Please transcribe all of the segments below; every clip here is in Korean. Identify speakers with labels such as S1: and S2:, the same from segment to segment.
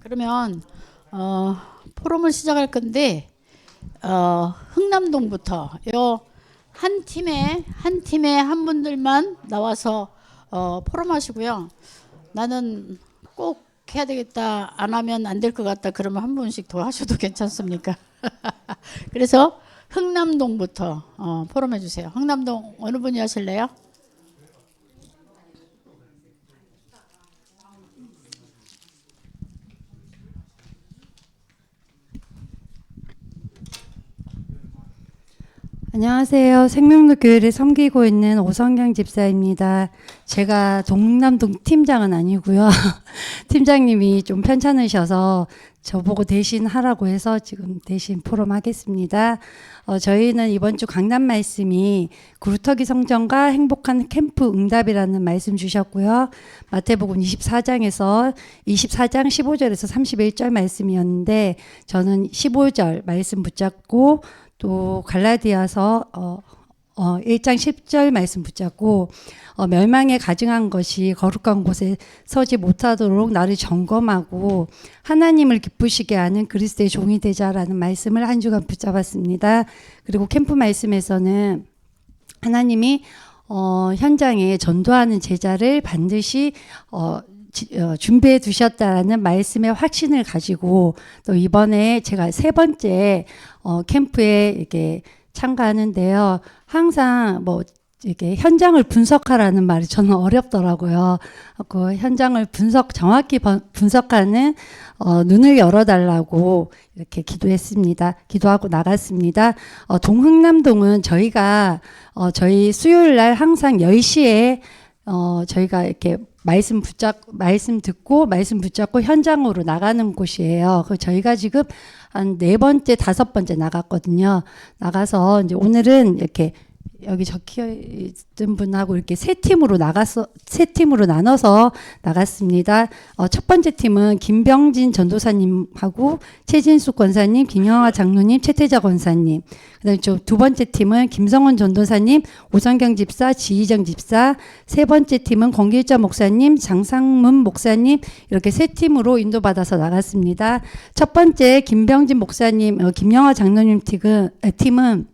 S1: 그러면 포럼을 시작할 건데 흥남동부터 요 한 팀에 한 분들만 나와서 포럼 하시고요. 나는 꼭 해야 되겠다, 안 하면 안 될 것 같다 그러면 한 분씩 더 하셔도 괜찮습니까? 그래서 흥남동부터 포럼 해주세요. 흥남동 어느 분이 하실래요?
S2: 안녕하세요. 생명로 교회를 섬기고 있는 오성경 집사입니다. 제가 동남동 팀장은 아니고요. 팀장님이 좀 편찮으셔서 저보고 대신 하라고 해서 지금 대신 포럼 하겠습니다. 저희는 이번 주 강단 말씀이 구루터기 성전과 행복한 캠프 응답이라는 말씀 주셨고요. 마태복음 24장에서 24장 15절에서 31절 말씀이었는데 저는 15절 말씀 붙잡고 또 갈라디아서 1장 10절 말씀 붙잡고 멸망에 가증한 것이 거룩한 곳에 서지 못하도록 나를 점검하고 하나님을 기쁘시게 하는 그리스도의 종이 되자라는 말씀을 한 주간 붙잡았습니다. 그리고 캠프 말씀에서는 하나님이 현장에 전도하는 제자를 반드시 준비해 두셨다라는 말씀의 확신을 가지고 또 이번에 제가 세 번째 캠프에 이렇게 참가하는데요. 항상 뭐 이게 현장을 분석하라는 말이 저는 어렵더라고요. 그 현장을 정확히 분석하는 눈을 열어달라고 이렇게 기도했습니다. 기도하고 나갔습니다. 동흥남동은 저희가 저희 수요일 날 항상 10시에 저희가 이렇게 말씀 듣고 말씀 붙잡고 현장으로 나가는 곳이에요. 저희가 지금 한 4번째, 5번째 나갔거든요. 나가서 이제 오늘은 이렇게 여기 적혀 있던 분하고 이렇게 세 팀으로 나눠서 나갔습니다. 첫 번째 팀은 김병진 전도사님하고 최진숙 권사님, 김영하 장로님, 최태자 권사님. 그다음에 두 번째 팀은 김성원 전도사님, 오성경 집사, 지희정 집사. 세 번째 팀은 권길자 목사님, 장상문 목사님, 이렇게 세 팀으로 인도받아서 나갔습니다. 첫 번째 김병진 목사님, 김영하 장로님 팀은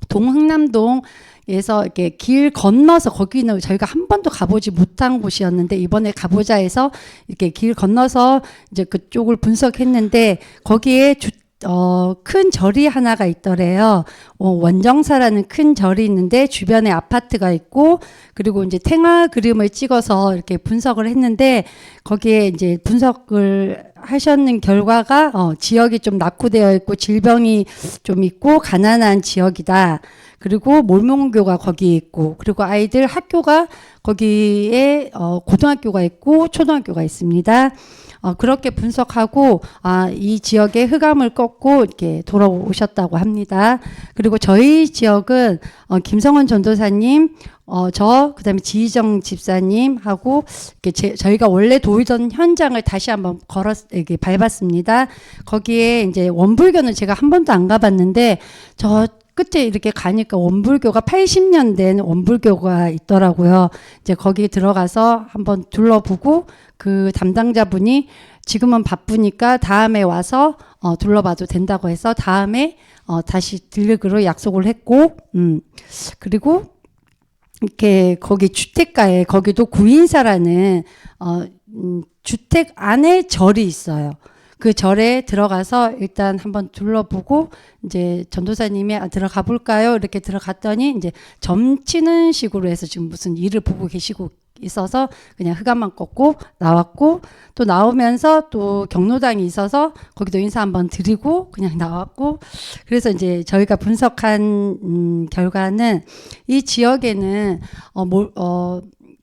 S2: 동흥남동에서 이렇게 길 건너서, 거기는 저희가 한 번도 가보지 못한 곳이었는데 이번에 가보자 해서 이렇게 길 건너서 이제 그쪽을 분석했는데 거기에 큰 절이 하나가 있더래요. 원정사라는 큰 절이 있는데 주변에 아파트가 있고, 그리고 이제 탱화 그림을 찍어서 이렇게 분석을 했는데 거기에 이제 분석을 하셨는 결과가 지역이 좀 낙후되어 있고 질병이 좀 있고 가난한 지역이다. 그리고 몰몬교가 거기 있고, 그리고 아이들 학교가 거기에 고등학교가 있고 초등학교가 있습니다. 그렇게 분석하고 이 지역의 흑암을 꺾고 이렇게 돌아오셨다고 합니다. 그리고 저희 지역은 김성원 전도사님, 그다음에 지희정 집사님하고 이렇게 저희가 원래 도우던 현장을 다시 한번 이렇게 밟았습니다. 거기에 이제 원불교는 제가 한 번도 안 가봤는데 저 끝에 이렇게 가니까 원불교가 80년 된 원불교가 있더라고요. 이제 거기 들어가서 한번 둘러보고 그 담당자분이 지금은 바쁘니까 다음에 와서 둘러봐도 된다고 해서 다음에 다시 들르기로 약속을 했고, 그리고 이렇게 거기 주택가에 거기도 구인사라는 주택 안에 절이 있어요. 그 절에 들어가서 일단 한번 둘러보고 이제 전도사님이 들어가 볼까요? 이렇게 들어갔더니 이제 점치는 식으로 해서 지금 무슨 일을 보고 계시고 있어서 그냥 흑암만 꺾고 나왔고, 또 나오면서 또 경로당이 있어서 거기도 인사 한번 드리고 그냥 나왔고, 그래서 이제 저희가 분석한 결과는 이 지역에는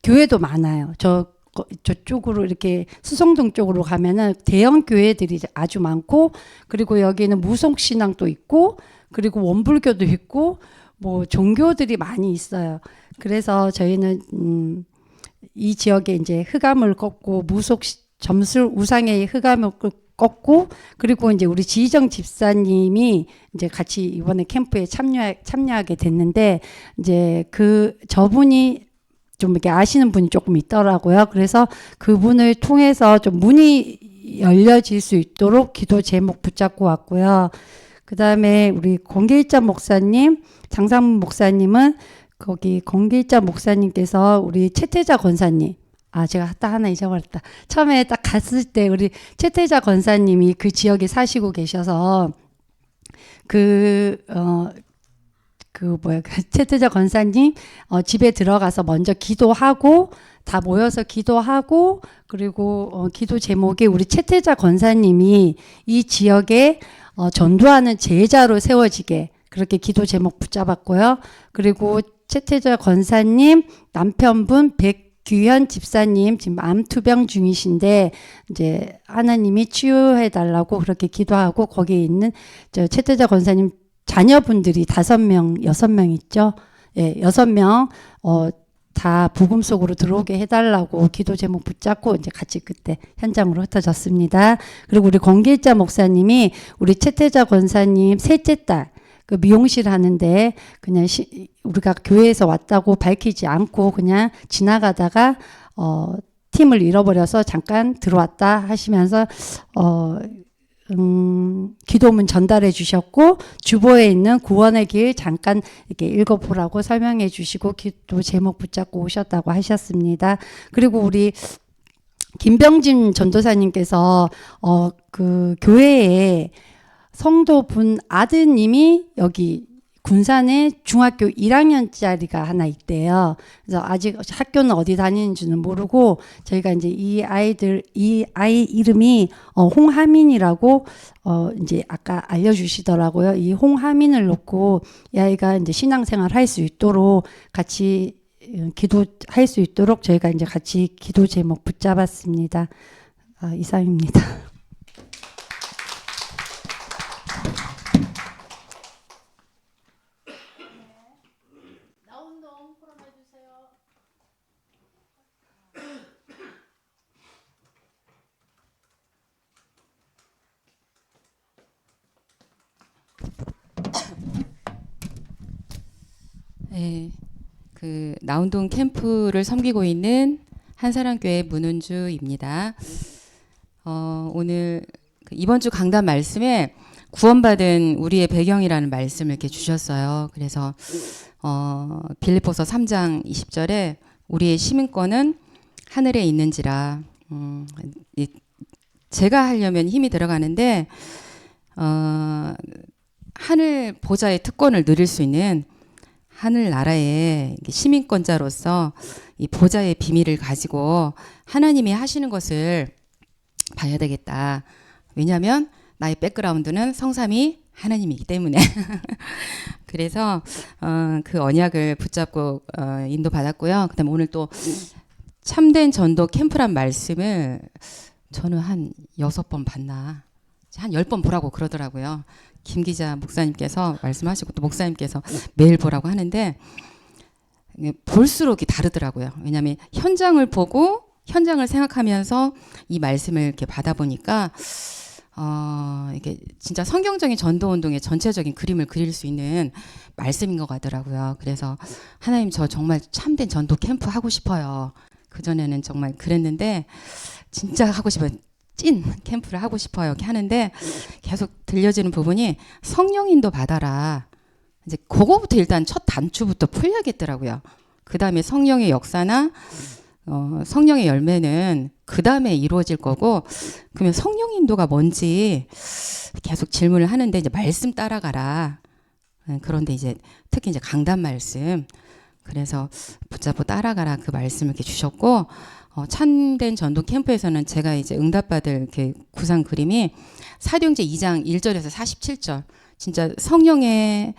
S2: 교회도 많아요. 저쪽으로 이렇게 수성동 쪽으로 가면은 대형 교회들이 아주 많고, 그리고 여기는 무속신앙도 있고, 그리고 원불교도 있고, 뭐 종교들이 많이 있어요. 그래서 저희는 이 지역에 이제 흑암을 꺾고 점술 우상의 흑암을 꺾고, 그리고 이제 우리 지희정 집사님이 이제 같이 이번에 캠프에 참여하게 됐는데 이제 저분이 좀 이렇게 아시는 분이 조금 있더라고요. 그래서 그분을 통해서 좀 문의 열려질 수 있도록 기도 제목 붙잡고 왔고요. 그 다음에 우리 권길자 목사님, 장상문 목사님은 거기 권길자 목사님께서 우리 채태자 권사님, 제가 딱 하나 잊어버렸다. 처음에 딱 갔을 때 우리 채태자 권사님이 그 지역에 사시고 계셔서 채태자 권사님 집에 들어가서 먼저 기도하고 다 모여서 기도하고 그리고 기도 제목이 우리 채태자 권사님이 이 지역에 전도하는 제자로 세워지게 그렇게 기도 제목 붙잡았고요. 그리고 채태자 권사님 남편분 백규현 집사님 지금 암투병 중이신데 이제 하나님이 치유해 달라고 그렇게 기도하고 거기에 있는 저 채태자 권사님 자녀분들이 5명, 6명 있죠. 예, 6명 다 복음 속으로 들어오게 해달라고 기도 제목 붙잡고 이제 같이 그때 현장으로 흩어졌습니다. 그리고 우리 권길자 목사님이 우리 채태자 권사님 셋째 딸 그 미용실 하는데 그냥 우리가 교회에서 왔다고 밝히지 않고 그냥 지나가다가 팀을 잃어버려서 잠깐 들어왔다 하시면서 기도문 전달해 주셨고 주보에 있는 구원의 길 잠깐 이렇게 읽어보라고 설명해 주시고 기도 제목 붙잡고 오셨다고 하셨습니다. 그리고 우리 김병진 전도사님께서 그 교회에 성도분 아드님이 여기 군산에 중학교 1학년짜리가 하나 있대요. 그래서 아직 학교는 어디 다니는지는 모르고 저희가 이제 이 아이 이름이 홍하민이라고 이제 아까 알려주시더라고요. 이 홍하민을 놓고 이 아이가 이제 신앙생활 할 수 있도록 같이 기도할 수 있도록 저희가 이제 같이 기도 제목 붙잡았습니다. 이상입니다.
S3: 네, 그 나운동 캠프를 섬기고 있는 한사랑교회 문은주입니다. 오늘 이번 주 강단 말씀에 구원받은 우리의 배경이라는 말씀을 이렇게 주셨어요. 그래서 빌립보서 3장 20절에 우리의 시민권은 하늘에 있는지라. 제가 하려면 힘이 들어가는데 하늘 보좌의 특권을 누릴 수 있는 하늘나라의 시민권자로서 이 보좌의 비밀을 가지고 하나님이 하시는 것을 봐야 되겠다. 왜냐하면 나의 백그라운드는 성삼위 하나님이기 때문에 그래서 그 언약을 붙잡고 인도받았고요. 그다음에 오늘 또 참된 전도 캠프란 말씀을 저는 한 6번 봤나 한 10번 보라고 그러더라고요. 김 기자 목사님께서 말씀하시고 또 목사님께서 매일 보라고 하는데 볼수록 다르더라고요. 왜냐하면 현장을 보고 현장을 생각하면서 이 말씀을 이렇게 받아보니까 이게 진짜 성경적인 전도운동의 전체적인 그림을 그릴 수 있는 말씀인 것 같더라고요. 그래서 하나님 저 정말 참된 전도 캠프 하고 싶어요. 그전에는 정말 그랬는데 진짜 하고 싶어요. 찐 캠프를 하고 싶어요. 이렇게 하는데 계속 들려지는 부분이 성령인도 받아라. 이제 그거부터 일단 첫 단추부터 풀려야겠더라고요. 그 다음에 성령의 역사나 성령의 열매는 그 다음에 이루어질 거고 그러면 성령인도가 뭔지 계속 질문을 하는데 이제 말씀 따라가라. 그런데 이제 특히 이제 강단 말씀 그래서 붙잡고 따라가라 그 말씀을 이렇게 주셨고 참된 전도 캠프에서는 제가 이제 응답받을 그 구상 그림이 사도행전 2장 1절에서 47절 진짜 성령의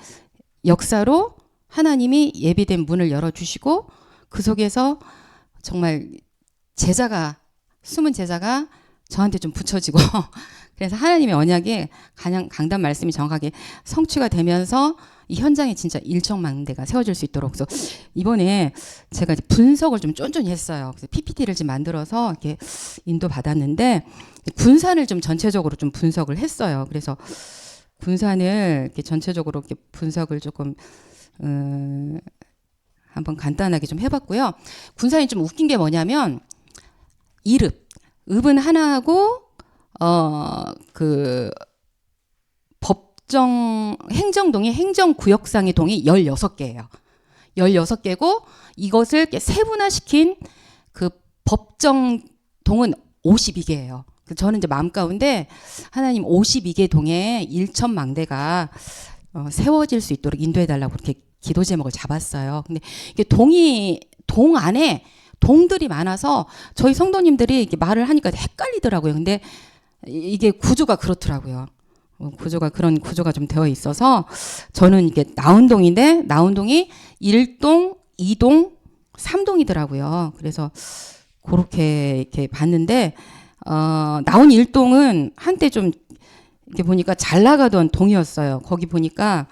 S3: 역사로 하나님이 예비된 문을 열어주시고 그 속에서 정말 제자가 숨은 제자가 저한테 좀 붙여지고 그래서 하나님의 언약이 가장 강단 말씀이 정확하게 성취가 되면서 이 현장에 진짜 일정망대가 세워질 수 있도록 그래서 이번에 제가 이제 분석을 좀 쫀쫀히 했어요. 그래서 PPT를 좀 만들어서 이렇게 인도 받았는데 군산을 좀 전체적으로 좀 분석을 했어요. 그래서 군산을 이렇게 전체적으로 이렇게 분석을 조금 한번 간단하게 좀 해봤고요. 군산이 좀 웃긴 게 뭐냐면 읍은 하나하고 그 행정동이 행정구역상의 동이 16개예요. 16개고 이것을 이렇게 세분화시킨 그 법정동은 52개예요. 저는 이제 마음 가운데 하나님 52개 동에 일천망대가 세워질 수 있도록 인도해달라고 그렇게 기도 제목을 잡았어요. 근데 이게 동 안에 동들이 많아서 저희 성도님들이 이렇게 말을 하니까 헷갈리더라고요. 근데 이게 구조가 그렇더라고요. 그런 구조가 좀 되어 있어서 저는 이게 나운동인데 나운동이 1동, 2동, 3동이더라고요. 그래서 그렇게 이렇게 봤는데 나운 1동은 한때 좀 이렇게 보니까 잘 나가던 동이었어요. 거기 보니까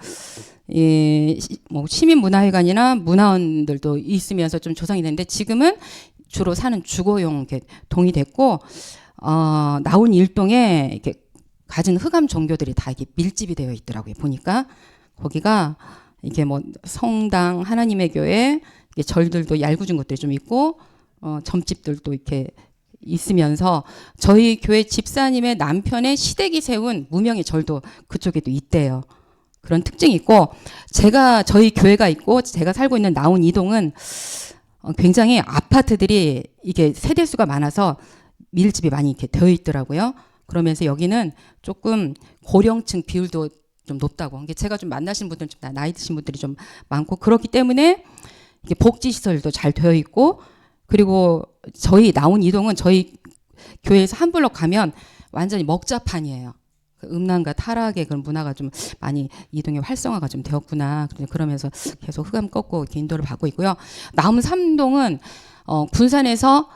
S3: 뭐 시민문화회관이나 문화원들도 있으면서 좀 조성이 됐는데 지금은 주로 사는 주거용 이렇게 동이 됐고 나운 1동에 이렇게 가진 흑암 종교들이 다 이렇게 밀집이 되어 있더라고요. 보니까 거기가 이게 뭐 성당, 하나님의 교회, 절들도 얄궂은 것들이 좀 있고 점집들도 이렇게 있으면서 저희 교회 집사님의 남편의 시댁이 세운 무명의 절도 그쪽에도 있대요. 그런 특징이 있고 저희 교회가 있고 제가 살고 있는 나운 이동은 굉장히 아파트들이 이게 세대수가 많아서 밀집이 많이 이렇게 되어 있더라고요. 그러면서 여기는 조금 고령층 비율도 좀 높다고. 제가 좀 만나신 분들은 좀 나이 드신 분들이 좀 많고 그렇기 때문에 이게 복지 시설도 잘 되어 있고 그리고 저희 나온 이동은 저희 교회에서 한 블럭 가면 완전히 먹자판이에요. 음란과 타락의 그런 문화가 좀 많이 이동의 활성화가 좀 되었구나. 그러면서 계속 흑암 꺾고 이렇게 인도를 받고 있고요. 나온 3동은 군산에서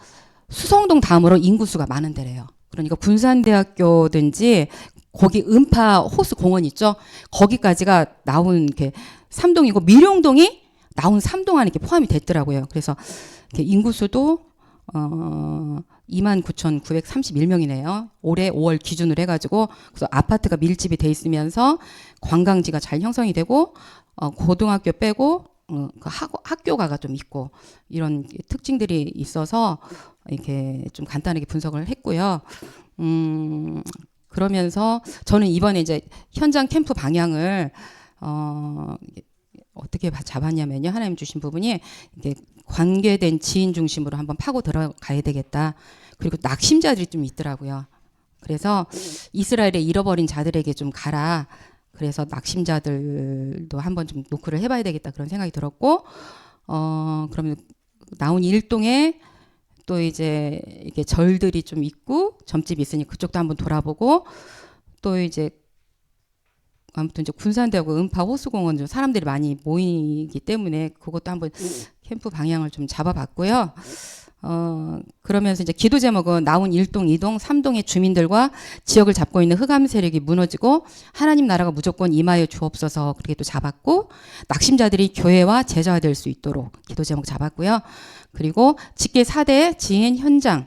S3: 수성동 다음으로 인구수가 많은 데래요. 그러니까 군산대학교든지 거기 음파 호수 공원 있죠. 거기까지가 나온 이렇게 3동이고 밀용동이 나온 3동 안에 이렇게 포함이 됐더라고요. 그래서 이렇게 인구수도 29,931명이네요. 올해 5월 기준으로 해가지고 그래서 아파트가 밀집이 돼 있으면서 관광지가 잘 형성이 되고 고등학교 빼고 학교가가 좀 있고 이런 특징들이 있어서 이렇게 좀 간단하게 분석을 했고요. 그러면서 저는 이번에 이제 현장 캠프 방향을 어떻게 잡았냐면요. 하나님 주신 부분이 이게 관계된 지인 중심으로 한번 파고 들어가야 되겠다. 그리고 낙심자들이 좀 있더라고요. 그래서 이스라엘에 잃어버린 자들에게 좀 가라. 그래서 낙심자들도 한번 좀 노크를 해봐야 되겠다 그런 생각이 들었고, 그러면 나온 일동에 또 이제 이게 절들이 좀 있고 점집이 있으니 그쪽도 한번 돌아보고 또 이제 아무튼 이제 군산대하고 음파 호수공원 좀 사람들이 많이 모이기 때문에 그것도 한번 캠프 방향을 좀 잡아봤고요. 그러면서 이제 기도 제목은 나온 1동, 2동, 3동의 주민들과 지역을 잡고 있는 흑암 세력이 무너지고 하나님 나라가 무조건 임하여 주옵소서 그렇게 또 잡았고 낙심자들이 교회와 제자가 될 수 있도록 기도 제목 잡았고요. 그리고 직계 4대 지인 현장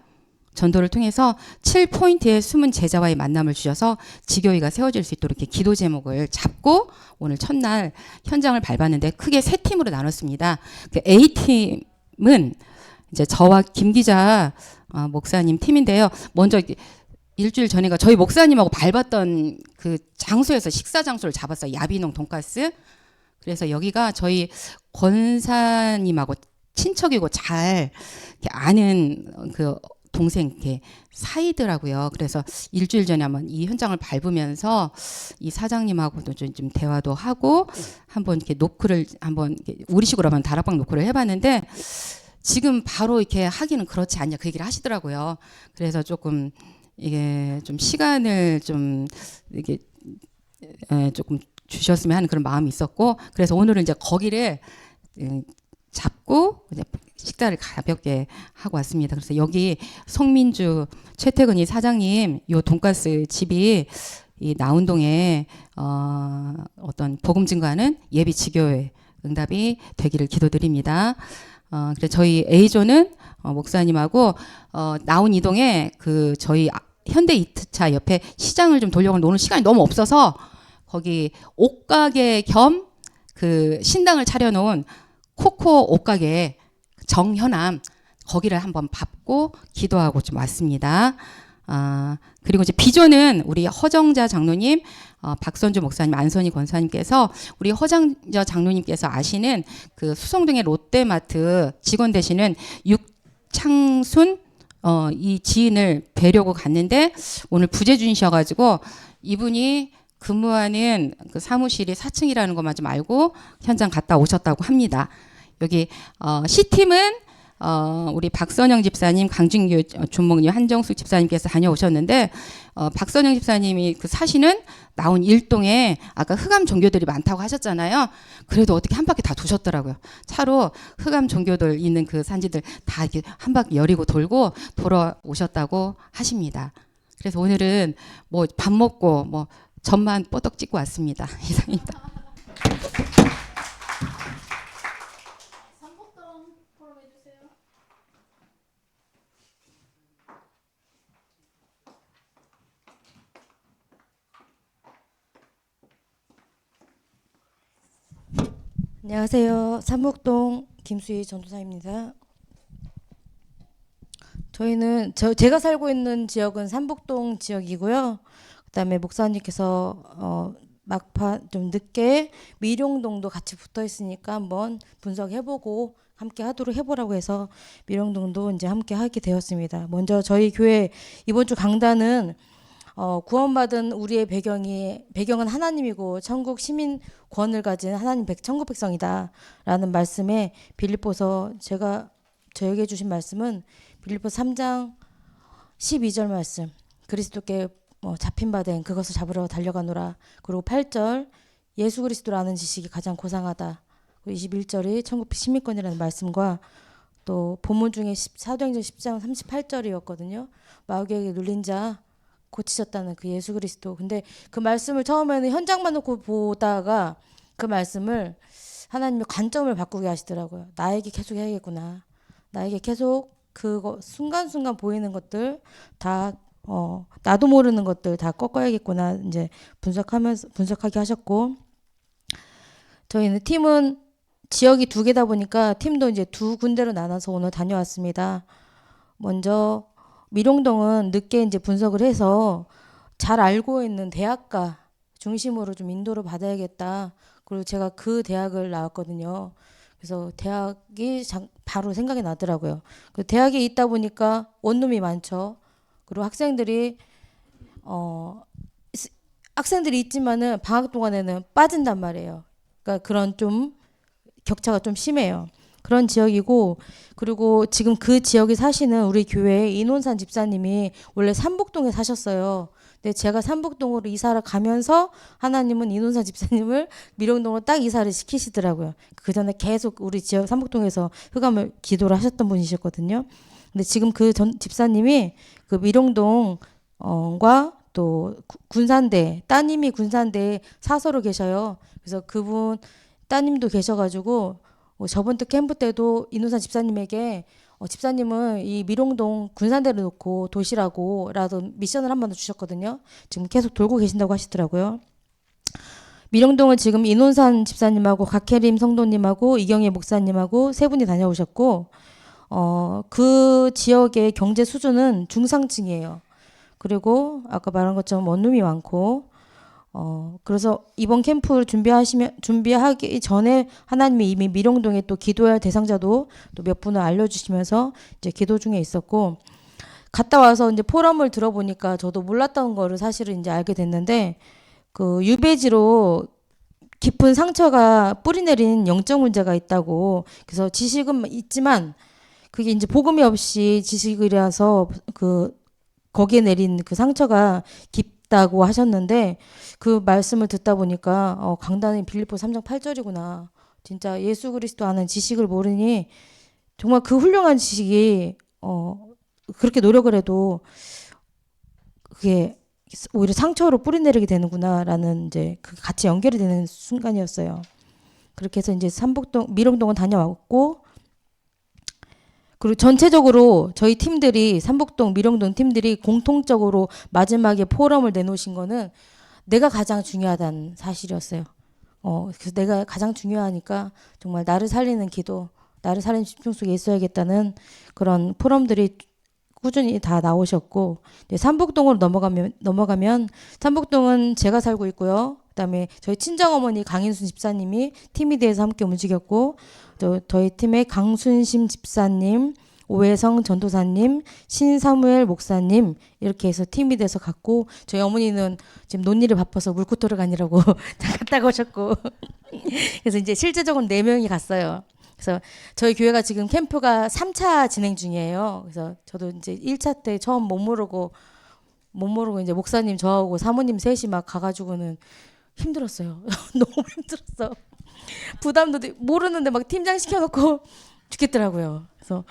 S3: 전도를 통해서 7포인트의 숨은 제자와의 만남을 주셔서 지교회가 세워질 수 있도록 이렇게 기도 제목을 잡고 오늘 첫날 현장을 밟았는데 크게 세 팀으로 나눴습니다. 그 A팀은 이제 저와 김 기자 목사님 팀인데요. 먼저 일주일 전에가 저희 목사님하고 밟았던 그 장소에서 식사 장소를 잡았어요. 야비농 돈가스. 그래서 여기가 저희 권사님하고 친척이고 잘 아는 그 동생 이렇게 사이더라고요. 그래서 일주일 전에 한번 이 현장을 밟으면서 이 사장님하고도 좀 대화도 하고 한번 이렇게 노크를 한번 우리식으로 하면 다락방 노크를 해봤는데 지금 바로 이렇게 하기는 그렇지 않냐 그 얘기를 하시더라고요. 그래서 조금 이게 좀 시간을 좀 이게 조금 주셨으면 하는 그런 마음이 있었고 그래서 오늘은 이제 거기를 잡고 이제 식사를 가볍게 하고 왔습니다. 그래서 여기 송민주 최태근이 사장님 요 돈가스 집이 이 나운동에 어떤 복음 증거하는 예비 지교회 응답이 되기를 기도드립니다. 그래서 저희 A조는 목사님하고 나운 이동에 그 저희 현대 이트차 옆에 시장을 좀 돌려고 하는데 오늘 시간이 너무 없어서 거기 옷가게 겸 그 신당을 차려놓은 코코 옷가게 정현암 거기를 한번 밟고 기도하고 좀 왔습니다. 그리고 이제 비전은 우리 허정자 장로님, 박선주 목사님, 안선희 권사님께서 우리 허정자 장로님께서 아시는 그 수성동의 롯데마트 직원 되시는 육창순 이 지인을 뵈려고 갔는데 오늘 부재중이셔가지고 이분이 근무하는 그 사무실이 4층이라는 것만 좀 알고 현장 갔다 오셨다고 합니다. 여기 C팀은 우리 박선영 집사님, 강진규 준목님, 한정숙 집사님께서 다녀오셨는데 박선영 집사님이 그 사시는 나온 일동에 아까 흑암 종교들이 많다고 하셨잖아요. 그래도 어떻게 한 바퀴 다 도셨더라고요. 차로 흑암 종교들 있는 그 산지들 다 이렇게 한 바퀴 여리고 돌고 돌아오셨다고 하십니다. 그래서 오늘은 뭐 밥 먹고 뭐 전만 뽀떡 찍고 왔습니다. 이상입니다.
S4: 안녕하세요. 삼목동 김수희 전도사입니다. 제가 살고 있는 지역은 삼복동 지역이고요. 그다음에 목사님께서 막판 좀 늦게 미룡동도 같이 붙어 있으니까 한번 분석해보고 함께 하도록 해보라고 해서 미룡동도 이제 함께 하게 되었습니다. 먼저 저희 교회 이번 주 강단은 구원받은 우리의 배경은 하나님이고 천국 시민권을 가진 하나님 천국 백성이다라는 말씀에 빌립보서 저에게 주신 말씀은 빌립보 3장 12절 말씀, 그리스도께 잡힌 바 된 그것을 잡으러 달려가노라. 그리고 8절 예수 그리스도를 아는 지식이 가장 고상하다. 그리고 21절이 천국 시민권이라는 말씀과 또 본문 중에 사도행전 10장 38절이었거든요. 마귀에게 눌린 자 고치셨다는 그 예수 그리스도. 근데 그 말씀을 처음에는 현장만 놓고 보다가 그 말씀을 하나님의 관점을 바꾸게 하시더라고요. 나에게 계속 해야겠구나. 나에게 계속 그거 순간순간 보이는 것들 다 나도 모르는 것들 다 꺾어야겠구나. 이제 분석하게 하셨고, 저희는 팀은 지역이 2개다 보니까 팀도 이제 2군데로 나눠서 오늘 다녀왔습니다. 먼저 미룡동은 늦게 이제 분석을 해서 잘 알고 있는 대학가 중심으로 좀 인도를 받아야겠다. 그리고 제가 그 대학을 나왔거든요. 그래서 대학이 바로 생각이 나더라고요. 그 대학에 있다 보니까 원룸이 많죠. 그리고 학생들이 있지만은 방학 동안에는 빠진단 말이에요. 그러니까 그런 좀 격차가 좀 심해요. 그런 지역이고, 그리고 지금 그 지역에 사시는 우리 교회 인원산 집사님이 원래 삼복동에 사셨어요. 근데 제가 삼복동으로 이사를 가면서 하나님은 인원산 집사님을 미룡동으로 딱 이사를 시키시더라고요. 그 전에 계속 우리 지역 삼복동에서 흑암을 기도를 하셨던 분이셨거든요. 근데 지금 그 집사님이 그 미룡동과 또 군산대, 따님이 군산대 사서로 계셔요. 그래서 그분 따님도 계셔가지고 저번 주 캠프 때도 인우산 집사님에게 집사님은 이 미룡동 군산대를 놓고 도시라고 라도 미션을 한 번 더 주셨거든요. 지금 계속 돌고 계신다고 하시더라고요. 미룡동은 지금 인원산 집사님하고 각혜림 성도님하고 이경희 목사님하고 3분이 다녀오셨고, 그 지역의 경제 수준은 중상층이에요. 그리고 아까 말한 것처럼 원룸이 많고, 그래서 이번 캠프를 준비하기 전에 하나님이 이미 미룡동에 또 기도할 대상자도 또 몇 분을 알려주시면서 이제 기도 중에 있었고, 갔다 와서 이제 포럼을 들어보니까 저도 몰랐던 거를 사실은 이제 알게 됐는데, 그 유배지로 깊은 상처가 뿌리내린 영적 문제가 있다고. 그래서 지식은 있지만 그게 이제 복음이 없이 지식이라서 거기에 내린 그 상처가 깊다고 하셨는데, 그 말씀을 듣다 보니까 강단이 빌립보 3장 8절이구나. 진짜 예수 그리스도 아는 지식을 모르니 정말 그 훌륭한 지식이 그렇게 노력을 해도 그게 오히려 상처로 뿌리내리게 되는구나라는 이제 그 같이 연결이 되는 순간이었어요. 그렇게 해서 이제 미룡동은 다녀왔고, 그리고 전체적으로 저희 팀들이 삼복동, 미룡동 팀들이 공통적으로 마지막에 포럼을 내놓으신 거는 내가 가장 중요하다는 사실이었어요. 그래서 내가 가장 중요하니까 정말 나를 살리는 기도, 나를 살리는 집중 속에 있어야겠다는 그런 포럼들이 꾸준히 다 나오셨고, 이제 삼북동으로 넘어가면 삼북동은 제가 살고 있고요. 그다음에 저희 친정어머니 강인순 집사님이 팀이 돼서 함께 움직였고, 저희 팀의 강순심 집사님, 오해성 전도사님, 신사무엘 목사님 이렇게 해서 팀이 돼서 갔고, 저희 어머니는 지금 논일에 바빠서 물고토를 가니라고 갔다 오셨고 그래서 이제 실제적으로 4명이 갔어요. 그래서 저희 교회가 지금 캠프가 3차 진행 중이에요. 그래서 저도 이제 1차 때 처음 못 모르고 이제 목사님 저하고 사모님 셋이 막 가가지고는 힘들었어요. 너무 힘들었어. 부담도 모르는데 막 팀장 시켜놓고 죽겠더라고요. 그래서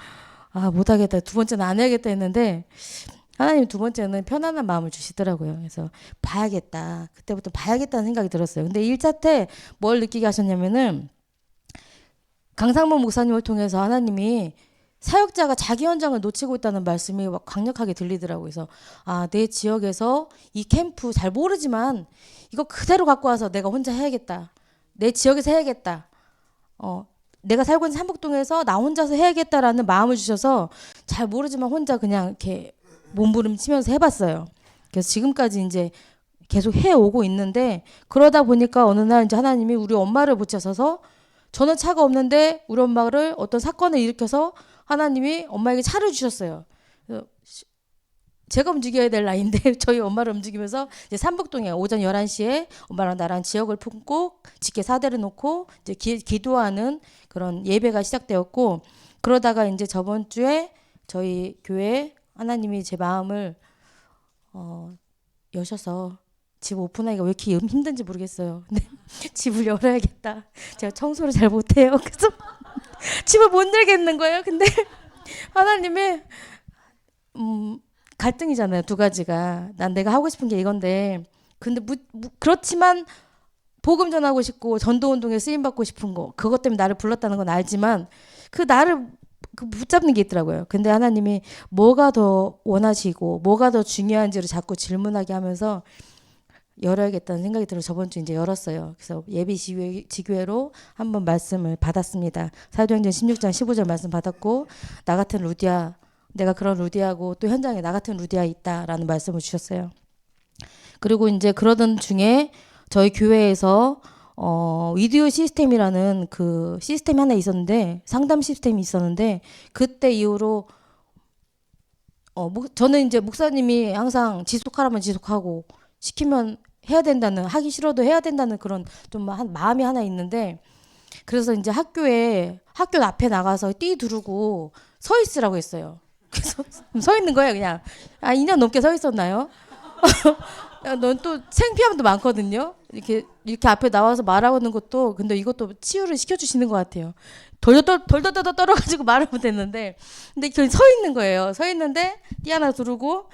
S4: 못하겠다. 2번째는 안 해야겠다 했는데 하나님 2번째는 편안한 마음을 주시더라고요. 그래서 봐야겠다. 그때부터 봐야겠다는 생각이 들었어요. 근데 1차 때 뭘 느끼게 하셨냐면은 강상문 목사님을 통해서 하나님이 사역자가 자기 현장을 놓치고 있다는 말씀이 막 강력하게 들리더라고요. 그래서 내 지역에서 이 캠프 잘 모르지만 이거 그대로 갖고 와서 내가 혼자 해야겠다. 내 지역에서 해야겠다. 내가 살고 있는 삼북동에서 나 혼자서 해야겠다라는 마음을 주셔서 잘 모르지만 혼자 그냥 이렇게 몸부림치면서 해봤어요. 그래서 지금까지 이제 계속 해오고 있는데, 그러다 보니까 어느 날 이제 하나님이 우리 엄마를 붙여서서, 저는 차가 없는데 우리 엄마를 어떤 사건을 일으켜서 하나님이 엄마에게 차를 주셨어요. 그래서 제가 움직여야 될 나이인데 저희 엄마를 움직이면서 이제 삼북동에 오전 11시에 엄마랑 나랑 지역을 품고 직계 사대를 놓고 이제 기도하는 그런 예배가 시작되었고, 그러다가 이제 저번 주에 저희 교회 하나님이 제 마음을 여셔서 집 오픈하기가 왜 이렇게 힘든지 모르겠어요. 근데 집을 열어야겠다. 제가 청소를 잘 못해요. 그래서 집을 못 열겠는 거예요. 근데 하나님이 갈등이잖아요. 2가지가. 난 내가 하고 싶은 게 이건데, 근데 그렇지만 복음 전하고 싶고 전도운동에 쓰임받고 싶은 거, 그것 때문에 나를 불렀다는 건 알지만 그 나를 붙잡는 게 있더라고요. 근데 하나님이 뭐가 더 원하시고 뭐가 더 중요한지를 자꾸 질문하게 하면서 열어야겠다는 생각이 들어 저번 주 이제 열었어요. 그래서 예비 지교회로 한번 말씀을 받았습니다. 사도행전 16장 15절 말씀 받았고, 나 같은 루디아, 내가 그런 루디아고 또 현장에 나 같은 루디아 있다라는 말씀을 주셨어요. 그리고 이제 그러던 중에 저희 교회에서 위디오 시스템이라는 그 시스템이 하나 있었는데, 상담 시스템이 있었는데, 그때 이후로 저는 이제 목사님이 항상 지속하라면 지속하고 시키면 해야 된다는, 하기 싫어도 해야 된다는 그런 좀 마음이 하나 있는데, 그래서 이제 학교 앞에 나가서 띠 두르고 서 있으라고 했어요. 그래서 서 있는 거예요, 그냥. 2년 넘게 서 있었나요? 넌 또 창피함도 많거든요. 이렇게 앞에 나와서 말하고 있는 것도, 근데 이것도 치유를 시켜주시는 것 같아요. 덜덜 떨어가지고 말을 못했는데, 근데 그냥 서 있는 거예요. 서 있는데 띠 하나 두르고,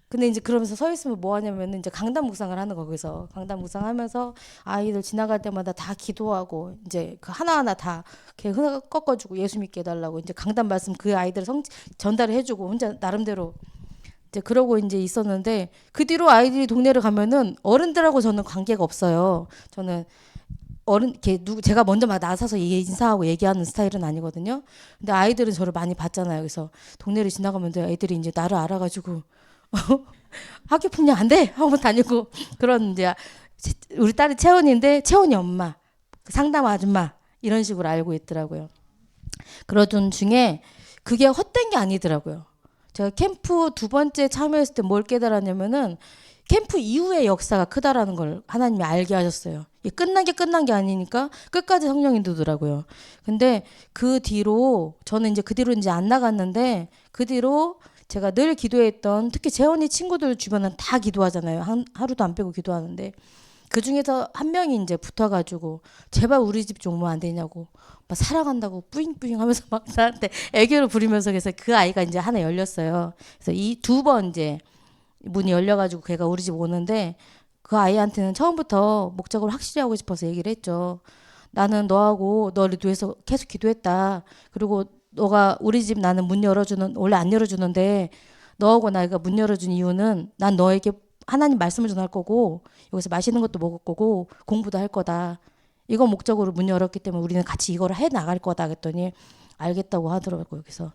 S4: 근데 이제 그러면서 서 있으면 뭐 하냐면 이제 강단 묵상을 하는 거. 거기서 강단 묵상하면서 아이들 지나갈 때마다 다 기도하고 이제 그 하나하나 다 이렇게 꺾어주고 예수 믿게 해달라고 이제 강단 말씀 그 아이들 전달을 해주고 혼자 나름대로 이제 그러고 이제 있었는데, 그 뒤로 아이들이 동네를 가면은 어른들하고 저는 관계가 없어요. 저는 이렇게 제가 먼저 막 나서서 인사하고 얘기하는 스타일은 아니거든요. 근데 아이들은 저를 많이 봤잖아요. 그래서 동네를 지나가면 애들이 이제 나를 알아가지고 학교 폭력 안 돼 하고 다니고, 그런 이제 우리 딸이 채원인데 채원이 엄마, 상담 아줌마 이런 식으로 알고 있더라고요. 그러던 중에 그게 헛된 게 아니더라고요. 제가 캠프 2번째 참여했을 때 뭘 깨달았냐면은 캠프 이후의 역사가 크다라는 걸 하나님이 알게 하셨어요. 끝난 게 아니니까 끝까지 성령 인도더라고요. 근데 그 뒤로 저는 이제 그 뒤로 이제 안 나갔는데, 그 뒤로 제가 늘 기도했던, 특히 재원이 친구들 주변은 다 기도하잖아요. 하루도 안 빼고 기도하는데, 그 중에서 한 명이 이제 붙어가지고 제발 우리 집 좀 오면 안 되냐고 막 사랑한다고 뿌잉뿌잉 하면서 막 나한테 애교를 부리면서, 그래서 그 아이가 이제 하나 열렸어요. 그래서 이 2번 이제 문이 열려가지고 걔가 우리 집 오는데, 그 아이한테는 처음부터 목적을 확실히 하고 싶어서 얘기를 했죠. 나는 너를 위해서 계속 기도했다. 그리고 너가 우리 집 나는 원래 안 열어주는데 너하고 나가 문 열어준 이유는 난 너에게 하나님 말씀을 전할 거고 여기서 맛있는 것도 먹을 거고 공부도 할 거다. 이거 목적으로 문 열었기 때문에 우리는 같이 이거를 해 나갈 거다. 그랬더니 알겠다고 하더라고요. 그래서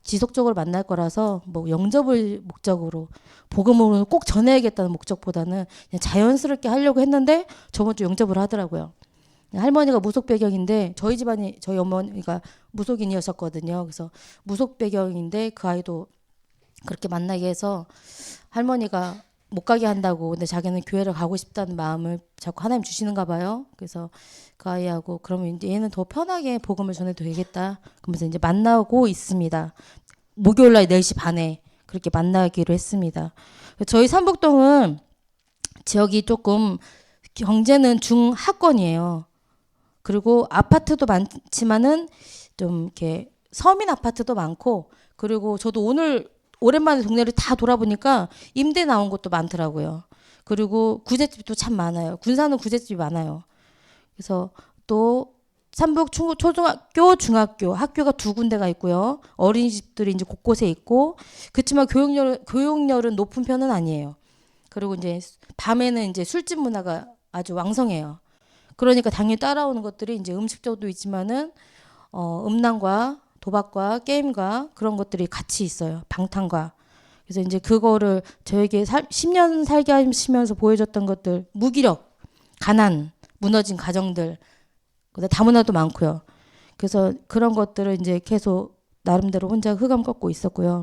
S4: 지속적으로 만날 거라서 뭐 영접을 목적으로 복음으로 꼭 전해야겠다는 목적보다는 그냥 자연스럽게 하려고 했는데 저번 주 영접을 하더라고요. 할머니가 무속 배경인데 저희 집안이 저희 어머니가 무속인이었었거든요. 그래서 무속 배경인데 그 아이도 그렇게 만나게 해서 할머니가 못 가게 한다고 근데 자기는 교회를 가고 싶다는 마음을 자꾸 하나님 주시는가 봐요. 그래서 그 아이하고 그러면 이제 얘는 더 편하게 복음을 전해도 되겠다. 그러면서 이제 만나고 있습니다. 목요일 날 4시 반에 그렇게 만나기로 했습니다. 저희 삼북동은 지역이 조금 경제는 중하권이에요. 그리고 아파트도 많지만은 좀 이렇게 서민 아파트도 많고 그리고 저도 오늘 오랜만에 동네를 다 돌아보니까 임대 나온 곳도 많더라고요. 그리고 구제집도 참 많아요. 군산은 구제집이 많아요. 그래서 또 삼북 초등학교, 중학교 학교가 2군데가 있고요. 어린이집들이 이제 곳곳에 있고 그렇지만 교육열은 높은 편은 아니에요. 그리고 이제 밤에는 이제 술집 문화가 아주 왕성해요. 그러니까 당연히 따라오는 것들이 이제 음식적도 있지만은 음란과 도박과 게임과 그런 것들이 같이 있어요. 방탕과. 그래서 이제 그거를 저에게 10년 살게 하시면서 보여줬던 것들, 무기력, 가난, 무너진 가정들, 다문화도 많고요. 그래서 그런 것들을 이제 계속 나름대로 혼자 흑암 꺾고 있었고요.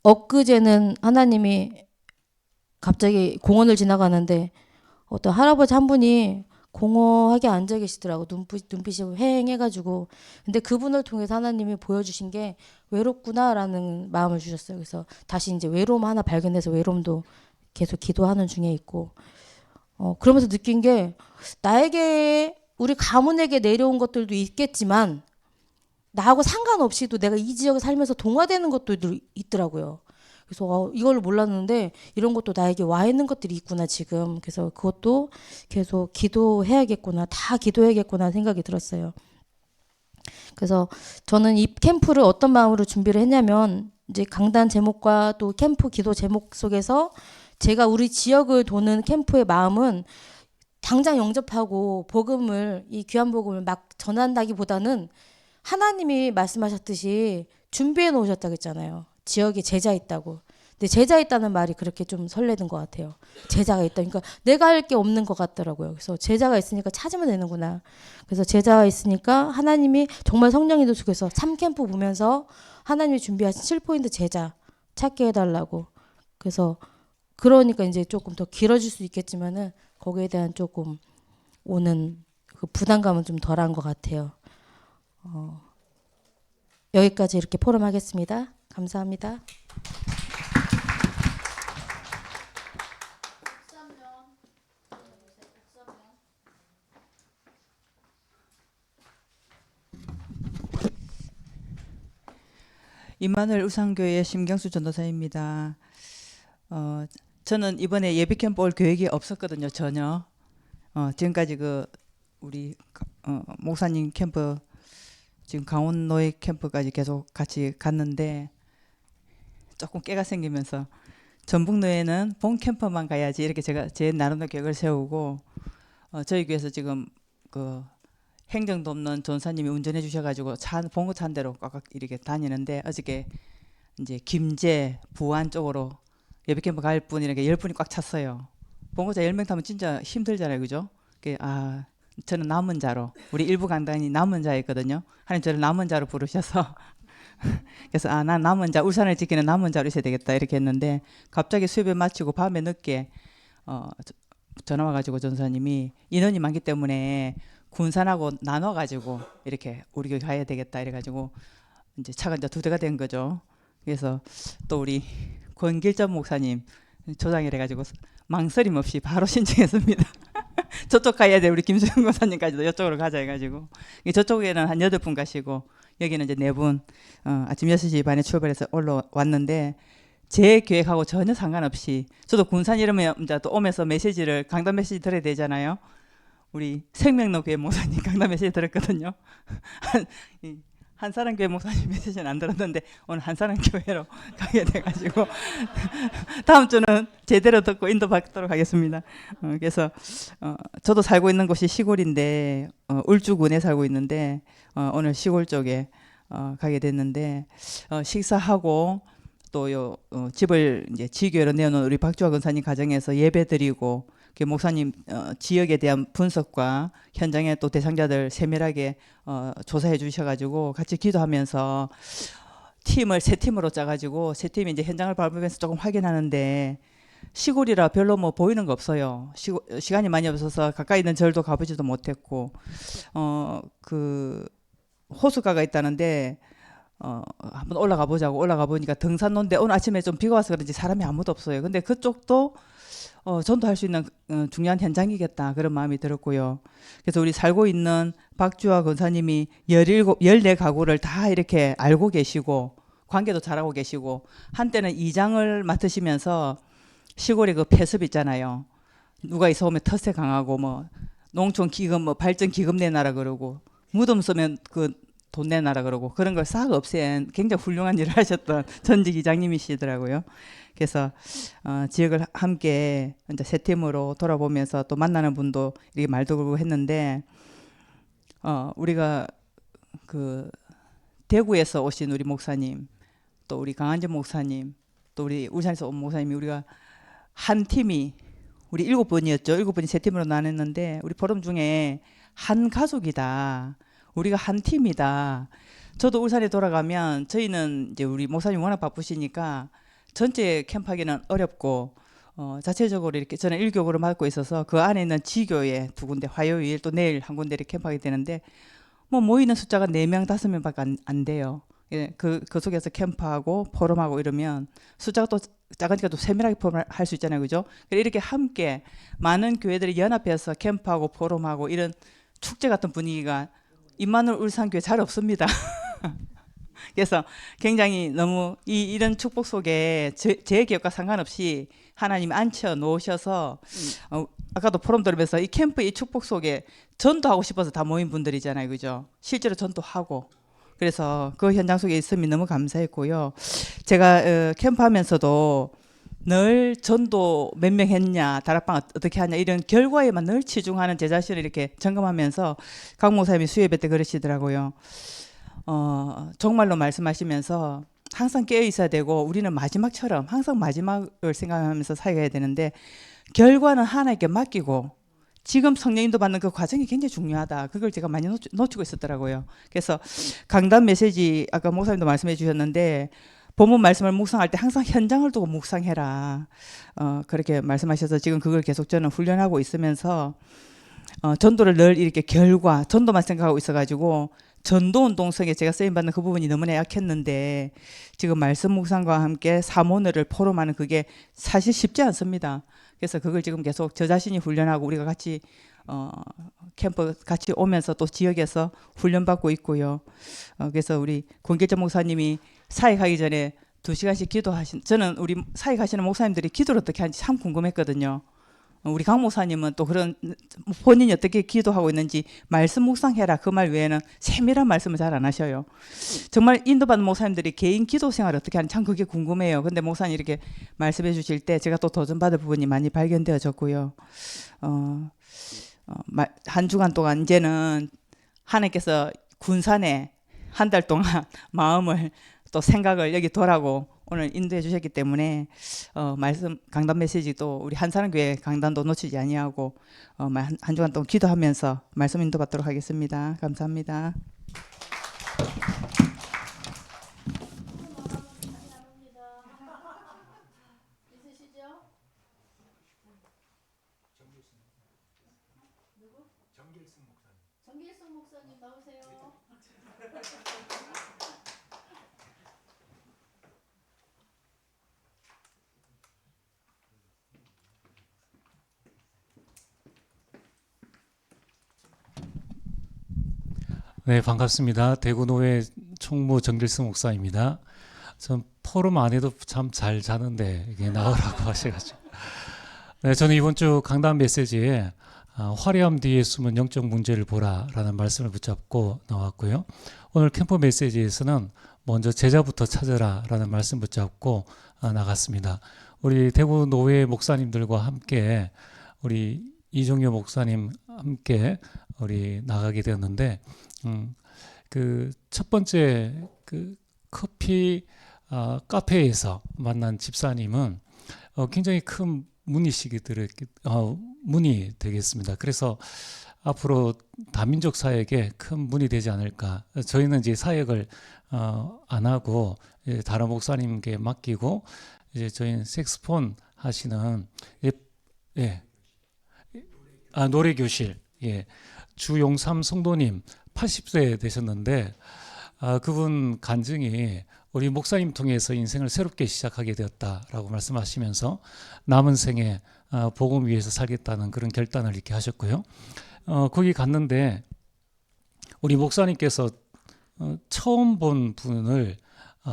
S4: 엊그제는 하나님이 갑자기 공원을 지나가는데 어떤 할아버지 한 분이 공허하게 앉아 계시더라고. 눈빛이 휑해가지고. 근데 그분을 통해서 하나님이 보여주신 게 외롭구나라는 마음을 주셨어요. 그래서 다시 이제 외로움 하나 발견해서 외로움도 계속 기도하는 중에 있고. 그러면서 느낀 게 나에게 우리 가문에게 내려온 것들도 있겠지만 나하고 상관없이도 내가 이 지역에 살면서 동화되는 것들도 있더라고요. 그래서 이걸 몰랐는데 이런 것도 나에게 와 있는 것들이 있구나 지금. 그래서 그것도 계속 기도해야겠구나, 다 기도해야겠구나 생각이 들었어요. 그래서 저는 이 캠프를 어떤 마음으로 준비를 했냐면 이제 강단 제목과 또 캠프 기도 제목 속에서 제가 우리 지역을 도는 캠프의 마음은 당장 영접하고 복음을 이 귀한 복음을 막 전한다기보다는 하나님이 말씀하셨듯이 준비해 놓으셨다고 했잖아요. 지역에 제자 있다고. 근데 제자 있다는 말이 그렇게 좀 설레는 것 같아요. 제자가 있다. 그러니까 내가 할 게 없는 것 같더라고요. 그래서 제자가 있으니까 찾으면 되는구나. 그래서 제자가 있으니까 하나님이 정말 성령님도 속에서 3캠프 보면서 하나님이 준비하신 7포인트 제자 찾게 해달라고. 그래서 그러니까 이제 조금 더 길어질 수 있겠지만은 거기에 대한 조금 오는 그 부담감은 좀 덜한 것 같아요. 여기까지 이렇게 포럼하겠습니다. 감사합니다.
S5: 임마누엘 우상교회 심경수 전도사입니다. 저는 이번에 예비 캠프 올 계획이 없었거든요. 전혀. 지금까지 우리 목사님 캠프 지금 강원노예 캠프까지 계속 같이 갔는데 조금 깨가 생기면서 전북노예는 본 캠프만 가야지 이렇게 제가 제 나름대로 계획을 세우고 저희 교회에서 지금 행정도 없는 전사님이 운전해 주셔가지고 봉고차 한 대로 꽉꽉 이렇게 다니는데 어저께 이제 김제 부안 쪽으로 예비 캠프 갈 분 이렇게 10분이 꽉 찼어요. 봉고차 10명 타면 진짜 힘들잖아요, 그죠? 저는 남은 자로 우리 일부 강단이 남은 자였거든요. 하나님 저를 남은 자로 부르셔서 그래서 난 남은 자 울산을 지키는 남은 자로 있어야 되겠다 이렇게 했는데 갑자기 수업을 마치고 밤에 늦게 전화 와가지고 전사님이 인원이 많기 때문에 군산하고 나눠가지고 이렇게 우리 교회 가야 되겠다 이래가지고 이제 차가 이제 2대가 된 거죠. 그래서 또 우리 권길점 목사님 조장이래 가지고 망설임 없이 바로 신청했습니다. 저쪽 가야 돼. 우리 김수영 권사님까지도 이쪽으로 가자 해가지고 저쪽에는 한 8분 가시고 여기는 이제 4분 아침 6시 반에 출발해서 올라왔는데 제 계획하고 전혀 상관없이 저도 군산 이러면 이제 또 오면서 메시지를 강단 메시지 들어야 되잖아요. 우리 생명로 교회 목사님 강단 메시지 들었거든요. 한사랑교회 목사님 메시지는 안 들었는데 오늘 한사랑교회로 가게 돼가지고 다음 주는 제대로 듣고 인도받도록 하겠습니다. 그래서 저도 살고 있는 곳이 시골인데 울주군에 살고 있는데 오늘 시골 쪽에 가게 됐는데 식사하고 또 집을 이제 지교회로 내어놓은 우리 박주화 권사님 가정에서 예배드리고 목사님 지역에 대한 분석과 현장의 또 대상자들 세밀하게 조사해 주셔가지고 같이 기도하면서 팀을 세 팀으로 짜가지고 세 팀이 이제 현장을 밟으면서 조금 확인하는데 시골이라 별로 뭐 보이는 거 없어요. 시간이 많이 없어서 가까이 있는 절도 가보지도 못했고 그 호수가가 있다는데 한번 올라가 보자고 올라가 보니까 등산로인데 오늘 아침에 좀 비가 와서 그런지 사람이 아무도 없어요. 근데 그쪽도 전도할 수 있는 중요한 현장이겠다 그런 마음이 들었고요. 그래서 우리 살고 있는 박주화 권사님이 14가구를 다 이렇게 알고 계시고 관계도 잘하고 계시고 한때는 이장을 맡으시면서 시골에 그 폐습 있잖아요. 누가 있어 오면 텃세 강하고 뭐 농촌 기금 뭐 발전 기금 내놔라 그러고 무덤 쓰면 그 돈 내놔라 그러고 그런 걸 싹 없앤 굉장히 훌륭한 일을 하셨던 전직 이장님이시더라고요. 그래서 지역을 함께 이제 세 팀으로 돌아보면서 또 만나는 분도 이렇게 말도 걸고 했는데 우리가 그 대구에서 오신 우리 목사님 또 우리 강한진 목사님 또 우리 울산에서 온 목사님이 우리가 한 팀이 우리 7분이었죠. 7분이 세 팀으로 나눴는데 우리 포럼 중에 한 가족이다. 우리가 한 팀이다. 저도 울산에 돌아가면 저희는 이제 우리 목사님 워낙 바쁘시니까 전체 캠프하기는 어렵고 자체적으로 이렇게 저는 1교구를 맡고 있어서 그 안에 있는 지교회 2군데 화요일 또 내일 한 군데 이렇게 캠프하게 되는데 뭐 모이는 숫자가 4명 5명밖에 안 돼요. 예, 그 속에서 캠프하고 포럼하고 이러면 숫자가 또 작으니까 또 세밀하게 포럼을 할 수 있잖아요. 그죠? 이렇게 함께 많은 교회들이 연합해서 캠프하고 포럼하고 이런 축제 같은 분위기가 임마누엘 울산교회 잘 없습니다. 그래서 굉장히 너무 이런 축복 속에 제 기억과 상관없이 하나님이 앉혀 놓으셔서 아까도 포럼 들으면서 이 캠프 이 축복 속에 전도하고 싶어서 다 모인 분들이잖아요. 그죠? 실제로 전도하고 그래서 그 현장 속에 있음이 너무 감사했고요. 제가 캠프하면서도 늘 전도 몇 명 했냐 다락방 어떻게 하냐 이런 결과에만 늘 치중하는 제 자신을 이렇게 점검하면서 강 목사님이 수요예배 때 그러시더라고요. 정말로 말씀하시면서 항상 깨어 있어야 되고 우리는 마지막처럼 항상 마지막을 생각하면서 살아가야 되는데 결과는 하나님께 맡기고 지금 성령 인도 받는 그 과정이 굉장히 중요하다. 그걸 제가 많이 놓치고 있었더라고요. 그래서 강단 메시지 아까 목사님도 말씀해 주셨는데 본문 말씀을 묵상할 때 항상 현장을 두고 묵상해라. 그렇게 말씀하셔서 지금 그걸 계속 저는 훈련하고 있으면서 전도를 늘 이렇게 결과 전도만 생각하고 있어가지고 전도운동 속에 제가 쓰임받는 그 부분이 너무나 약했는데 지금 말씀 묵상과 함께 사모늘을 포럼하는 그게 사실 쉽지 않습니다. 그래서 그걸 지금 계속 저 자신이 훈련하고 우리가 같이 캠프 같이 오면서 또 지역에서 훈련받고 있고요. 그래서 우리 권길정 목사님이 사역하기 전에 2시간씩 기도하신 저는 우리 사역하시는 목사님들이 기도를 어떻게 하는지 참 궁금했거든요. 우리 강 목사님은 또 그런 본인이 어떻게 기도하고 있는지 말씀 묵상해라 그 말 외에는 세밀한 말씀을 잘 안 하셔요. 정말 인도받는 목사님들이 개인 기도 생활을 어떻게 하는지 참 그게 궁금해요. 근데 목사님 이렇게 말씀해 주실 때 제가 또 도전받을 부분이 많이 발견되어졌고요. 한 주간 동안 이제는 하나님께서 군산에 한 달 동안 마음을 또 생각을 여기 돌아고 오늘 인도해 주셨기 때문에 말씀 강단 메시지도 우리 한사랑교회 강단도 놓치지 아니하고 한 주간 동안 기도하면서 말씀 인도받도록 하겠습니다. 감사합니다.
S1: 정길승 목사님 나오세요.
S6: 네, 반갑습니다. 대구노회 총무 정길승 목사입니다. 전 포럼 안에도 참 잘 자는데 이게 나오라고 하셔가지고. 네, 저는 이번 주 강단 메시지에 화려함 뒤에 숨은 영적 문제를 보라라는 말씀을 붙잡고 나왔고요. 오늘 캠프 메시지에서는 먼저 제자부터 찾으라라는 말씀 붙잡고 나갔습니다. 우리 대구 노회 목사님들과 함께 우리 이종효 목사님 함께 우리 나가게 되었는데 그 첫 번째 그 커피 카페에서 만난 집사님은 굉장히 큰 문이 되겠습니다. 그래서 앞으로 다민족 사역에 큰 문이 되지 않을까. 저희는 이제 사역을 안 하고 다른 목사님께 맡기고 이제 저희는 색스폰 하시는 노래 교실 주용삼 성도님 80세 되셨는데 그분 간증이 우리 목사님 통해서 인생을 새롭게 시작하게 되었다라고 말씀하시면서 남은 생에 복음 위해서 살겠다는 그런 결단을 이렇게 하셨고요. 거기 갔는데 우리 목사님께서 처음 본 분을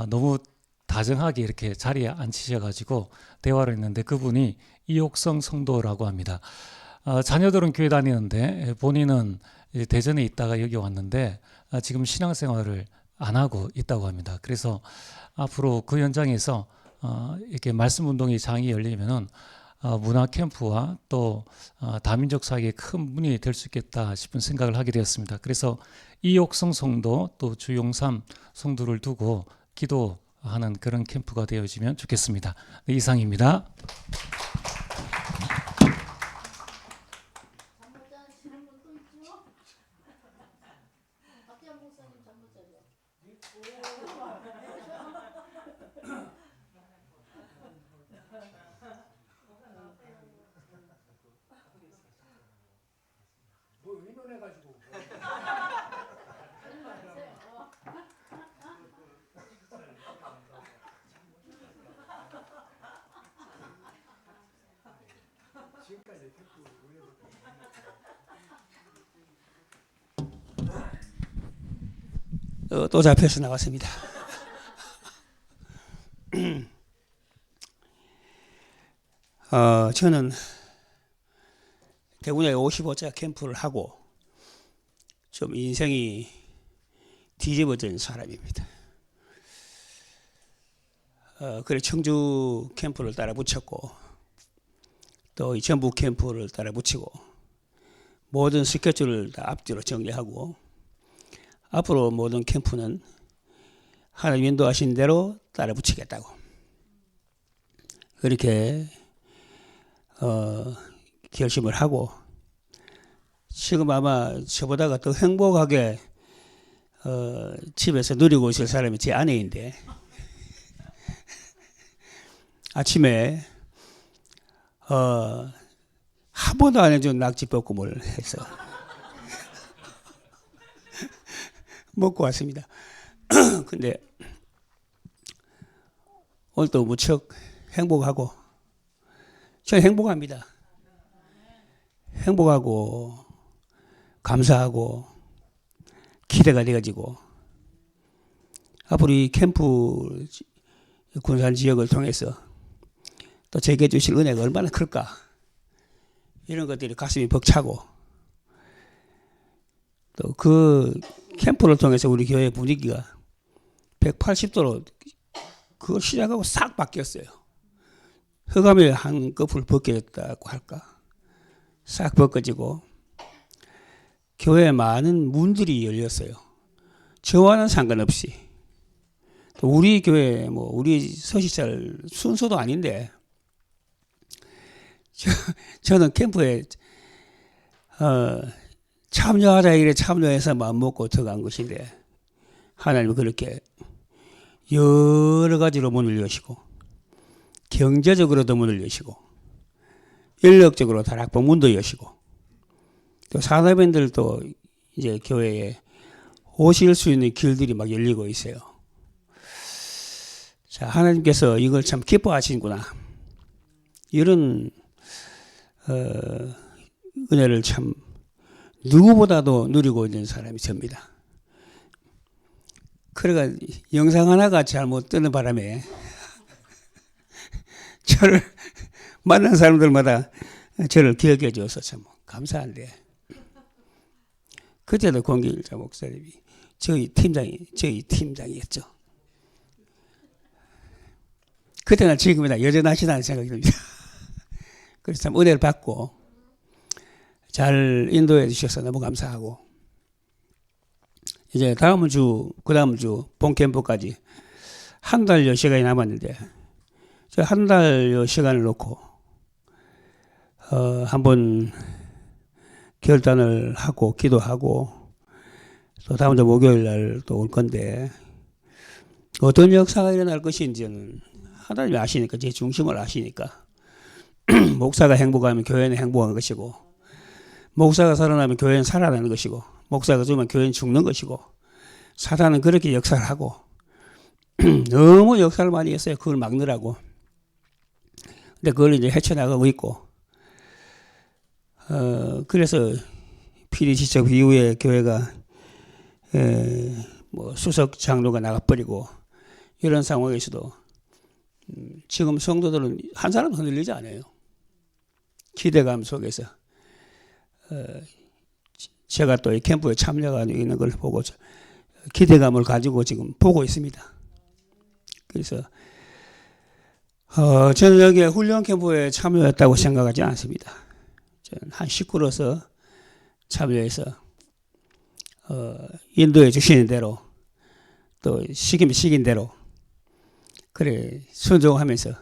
S6: 너무 다정하게 이렇게 자리에 앉히셔가지고 대화를 했는데 그분이 이옥성 성도라고 합니다. 자녀들은 교회 다니는데 본인은 대전에 있다가 여기 왔는데 지금 신앙생활을 안 하고 있다고 합니다. 그래서 앞으로 그 현장에서 이렇게 말씀 운동의 장이 열리면은 문화 캠프와 또 다민족 사이에 큰 문이 될 수 있겠다 싶은 생각을 하게 되었습니다. 그래서 이옥성 성도 또 주용삼 성도를 두고 기도하는 그런 캠프가 되어지면 좋겠습니다. 네, 이상입니다.
S7: 또 잡혀서 나왔습니다. 저는 대구에 55자 캠프를 하고 좀 인생이 뒤집어진 사람입니다. 그래 청주 캠프를 따라 붙였고 또 이 전북 캠프를 따라 붙이고 모든 스케줄을 다 앞뒤로 정리하고 앞으로 모든 캠프는 하나님 인도하신 대로 따라 붙이겠다고 그렇게 결심을 하고 지금 아마 저보다가 더 행복하게 집에서 누리고 있을 사람이 제 아내인데 아침에 한 번도 안 해준 낙지볶음을 해서 먹고 왔습니다. 근데 오늘도 무척 행복하고 저는 행복합니다. 행복하고 감사하고 기대가 되어지고 앞으로 이 캠프 군산 지역을 통해서 또 제게 주실 은혜가 얼마나 클까 이런 것들이 가슴이 벅차고 또 그 캠프를 통해서 우리 교회 분위기가 180도로 그걸 시작하고 싹 바뀌었어요. 흑암이 한꺼풀 벗겨졌다고 할까 싹 벗겨지고 교회에 많은 문들이 열렸어요. 저와는 상관없이 또 우리 교회 우리 서시찰 순서도 아닌데 저는 캠프에 참여하자 이래 참여해서 마음먹고 들어간 것인데 하나님은 그렇게 여러 가지로 문을 여시고 경제적으로도 문을 여시고 인력적으로 다락방 문도 여시고 또 산업인들도 이제 교회에 오실 수 있는 길들이 막 열리고 있어요. 자, 하나님께서 이걸 참 기뻐하시는구나 이런 은혜를 참 누구보다도 누리고 있는 사람이 접니다. 그러니까 영상 하나가 잘못 뜨는 바람에 저를 만난 사람들마다 저를 기억해 줘서 참 감사한데 그때도 권길자 목사님이 저희 팀장이었죠. 그때나 지금이나 여전하시다는 생각이 듭니다. 그래서 참 은혜를 받고 잘 인도해 주셔서 너무 감사하고, 이제 다음 주, 그 다음 주 본 캠프까지 한 달여 시간이 남았는데, 저 한 달여 시간을 놓고 한번 결단을 하고 기도하고, 또 다음 주 목요일 날 또 올 건데, 어떤 역사가 일어날 것인지는 하나님이 아시니까, 제 중심을 아시니까. 목사가 행복하면 교회는 행복한 것이고, 목사가 살아나면 교회는 살아나는 것이고, 목사가 죽으면 교회는 죽는 것이고, 사단은 그렇게 역사를 하고 너무 역사를 많이 했어요. 그걸 막느라고. 근데 그걸 이제 헤쳐나가고 있고, 그래서 피리지척 이후에 교회가 뭐 수석 장로가 나가버리고, 이런 상황에서도 지금 성도들은 한 사람도 흔들리지 않아요. 기대감 속에서 제가 또 이 캠프에 참여가 있는 걸 보고 기대감을 가지고 지금 보고 있습니다. 그래서 저는 여기에 훈련 캠프에 참여했다고 생각하지 않습니다. 저는 한 식구로서 참여해서 인도해 주시는 대로, 또 시키면 시킨 대로 그래 순종하면서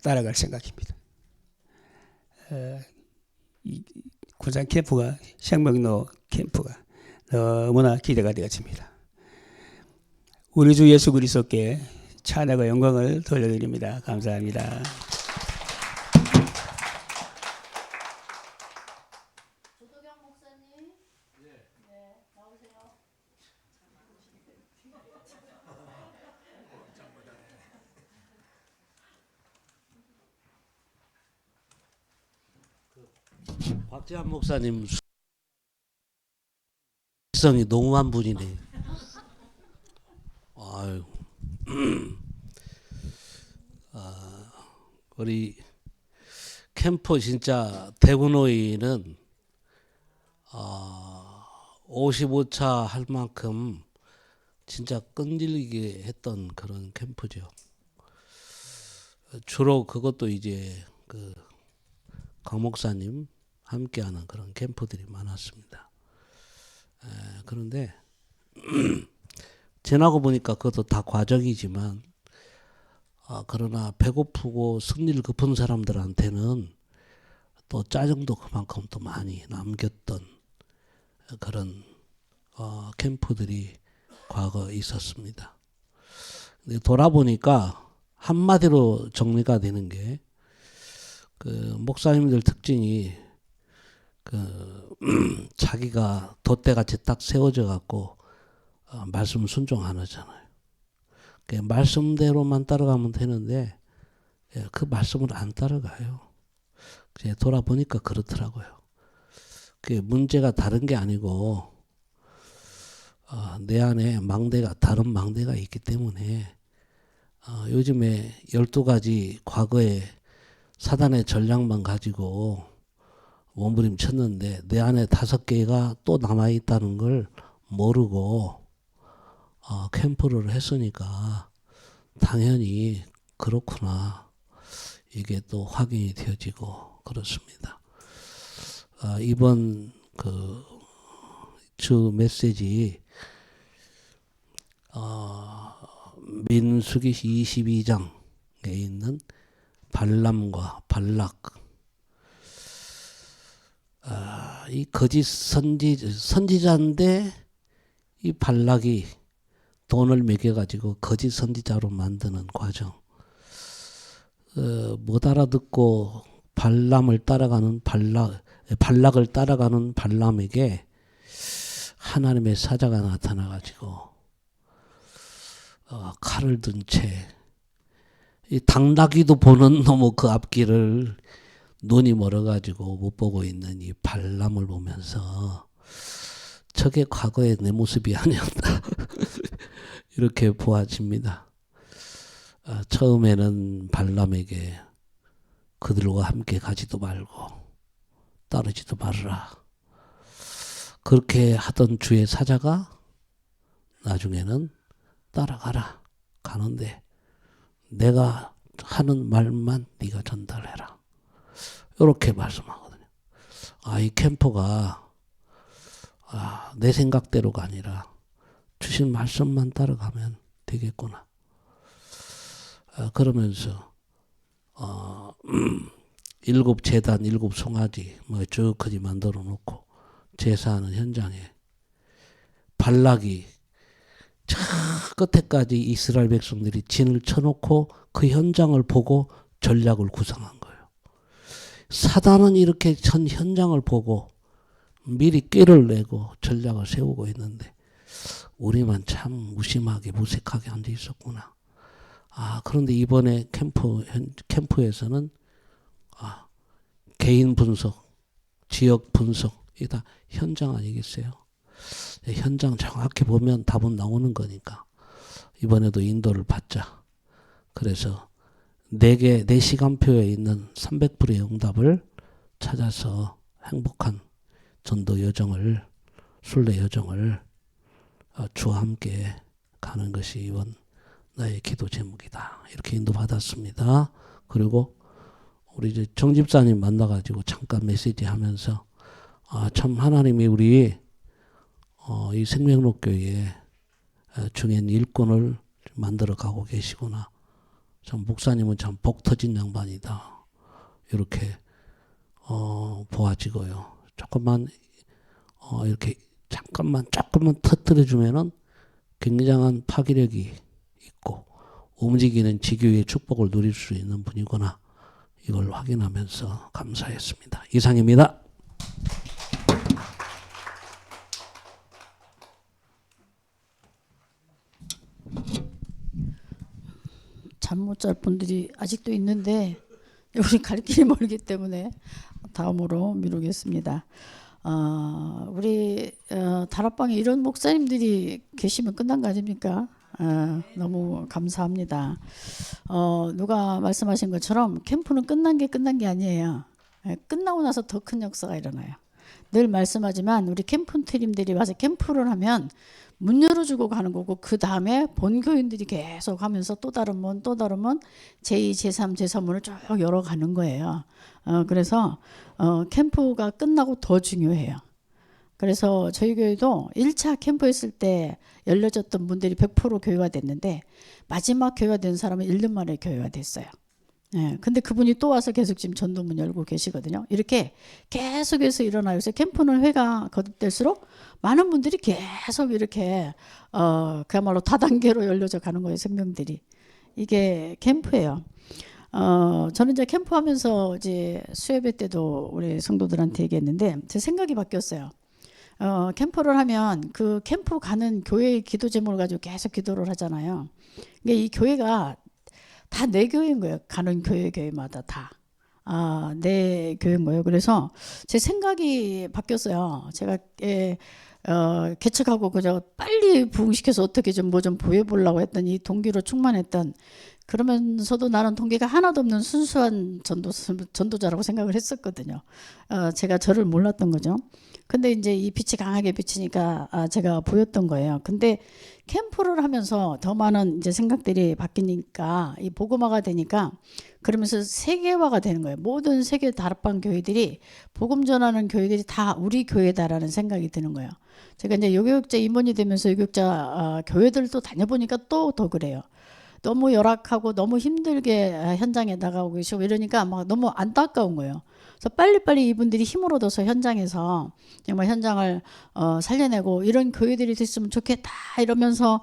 S7: 따라갈 생각입니다. 이 군산 캠프가, 생명로 캠프가 너무나 기대가 되어집니다. 우리 주 예수 그리스도께 찬양과 영광을 돌려드립니다. 감사합니다.
S8: 박재환 목사님 성이 농후한 분이네. 아유, 우리 캠프 진짜 대구노인은 55차 할 만큼 진짜 끈질기게 했던 그런 캠프죠. 주로 그것도 이제 그 강 목사님 함께하는 그런 캠프들이 많았습니다. 그런데 지나고 보니까 그것도 다 과정이지만, 그러나 배고프고 승리를 급한 사람들한테는 또 짜증도 그만큼 또 많이 남겼던 그런 캠프들이 과거에 있었습니다. 근데 돌아보니까 한마디로 정리가 되는 게, 그 목사님들 특징이 자기가 돛대같이 딱 세워져 갖고 말씀 순종 안 하잖아요. 말씀대로만 따라가면 되는데 그 말씀을 안 따라가요. 돌아보니까 그렇더라고요. 그게 문제가 다른 게 아니고 내 안에 망대가, 다른 망대가 있기 때문에 요즘에 12가지 과거의 사단의 전략만 가지고 몸부림쳤는데 내 안에 5개가 또 남아있다는 걸 모르고 캠프를 했으니까 당연히 그렇구나, 이게 또 확인이 되어지고 그렇습니다. 이번 그 주 메시지 민수기 22장에 있는 발람과 발락, 이 거짓 선지자인데 이 발락이 돈을 매겨가지고 거짓 선지자로 만드는 과정. 못 알아듣고 발람을 따라가는 발락을 따라가는 발람에게 하나님의 사자가 나타나가지고 칼을 든 채, 이 당나귀도 보는 너무 그 앞길을 눈이 멀어가지고 못 보고 있는 이 발람을 보면서 저게 과거의 내 모습이 아니었다 이렇게 보아집니다. 처음에는 발람에게 그들과 함께 가지도 말고 따르지도 말으라, 그렇게 하던 주의 사자가 나중에는 따라가라. 가는데 내가 하는 말만 네가 전달해라. 이렇게 말씀하거든요. 이 캠프가 내 생각대로가 아니라 주신 말씀만 따라가면 되겠구나. 그러면서 7 재단 7 송아지 쭉 거기 만들어 놓고 제사하는 현장에 발락이 저 끝에까지 이스라엘 백성들이 진을 쳐놓고 그 현장을 보고 전략을 구상한 거예요. 사단은 이렇게 전 현장을 보고 미리 꾀를 내고 전략을 세우고 있는데 우리만 참 무심하게 무색하게 앉아 있었구나. 그런데 이번에 캠프에서는 개인 분석, 지역 분석, 이게 다 현장 아니겠어요? 현장 정확히 보면 답은 나오는 거니까 이번에도 인도를 받자. 그래서 내 시간표에 있는 300불의 응답을 찾아서 행복한 전도 여정을, 순례 여정을 주와 함께 가는 것이 이번 나의 기도 제목이다. 이렇게 인도받았습니다. 그리고 우리 이제 정 집사님 만나가지고 잠깐 메시지 하면서 참 하나님이 우리 이 생명록교회 중엔 일꾼을 만들어 가고 계시구나. 참 목사님은 참 복 터진 양반이다. 이렇게 보아지고요. 조금만 이렇게 조금만 터뜨려 주면은 굉장한 파괴력이 있고 움직이는 지교의 축복을 누릴 수 있는 분이구나. 이걸 확인하면서 감사했습니다. 이상입니다.
S1: 잠 못 잘 분들이 아직도 있는데 우리 갈 길이 멀기 때문에 다음으로 미루겠습니다. 우리 다락방에 이런 목사님들이 계시면 끝난 거 아닙니까? 너무 감사합니다. 누가 말씀하신 것처럼 캠프는 끝난 게 아니에요. 끝나고 나서 더 큰 역사가 일어나요. 늘 말씀하지만 우리 캠프팀들이 와서 캠프를 하면 문 열어주고 가는 거고 그 다음에 본교인들이 계속 하면서 또 다른 문 제2, 제3, 제3문을 쭉 열어가는 거예요. 그래서 캠프가 끝나고 더 중요해요. 그래서 저희 교회도 1차 캠프 했을 때 열려졌던 분들이 100% 교회가 됐는데 마지막 교회가 된 사람은 1년 만에 교회가 됐어요. 근데 그분이 또 와서 계속 지금 전도문 열고 계시거든요. 이렇게 계속해서 일어나요. 그래서 캠프는 회가 거듭될수록 많은 분들이 계속 이렇게 그야말로 다단계로 열려져 가는 거예요. 생명들이. 이게 캠프예요. 저는 이제 캠프하면서 이제 수예배 때도 우리 성도들한테 얘기했는데 제 생각이 바뀌었어요. 캠프를 하면 그 캠프 가는 교회의 기도 제목을 가지고 계속 기도를 하잖아요. 이게 이 교회가 다 내 교회인 거예요. 가는 교회마다 다. 내 교회인 거예요. 그래서 제 생각이 바뀌었어요. 제가 개척하고 그저 빨리 부흥시켜서 어떻게 좀 뭐 좀 보여보려고 했던 이 동기로 충만했던 그러면서도 나는 동기가 하나도 없는 순수한 전도자라고 생각을 했었거든요. 제가 저를 몰랐던 거죠. 근데 이제 이 빛이 강하게 비치니까 제가 보였던 거예요. 근데 캠프를 하면서 더 많은 이제 생각들이 바뀌니까 이 복음화가 되니까 그러면서 세계화가 되는 거예요. 모든 세계 다락방 교회들이 복음 전하는 교회들이 다 우리 교회다라는 생각이 드는 거예요. 제가 이제 요교육자 임원이 되면서 요교육자 교회들도 다녀보니까 또 더 그래요. 너무 열악하고 너무 힘들게 현장에 나가고 계시고 이러니까 막 너무 안타까운 거예요. 그래서 빨리빨리 이분들이 힘을 얻어서 현장에서 정말 현장을 살려내고 이런 교회들이 됐으면 좋겠다 이러면서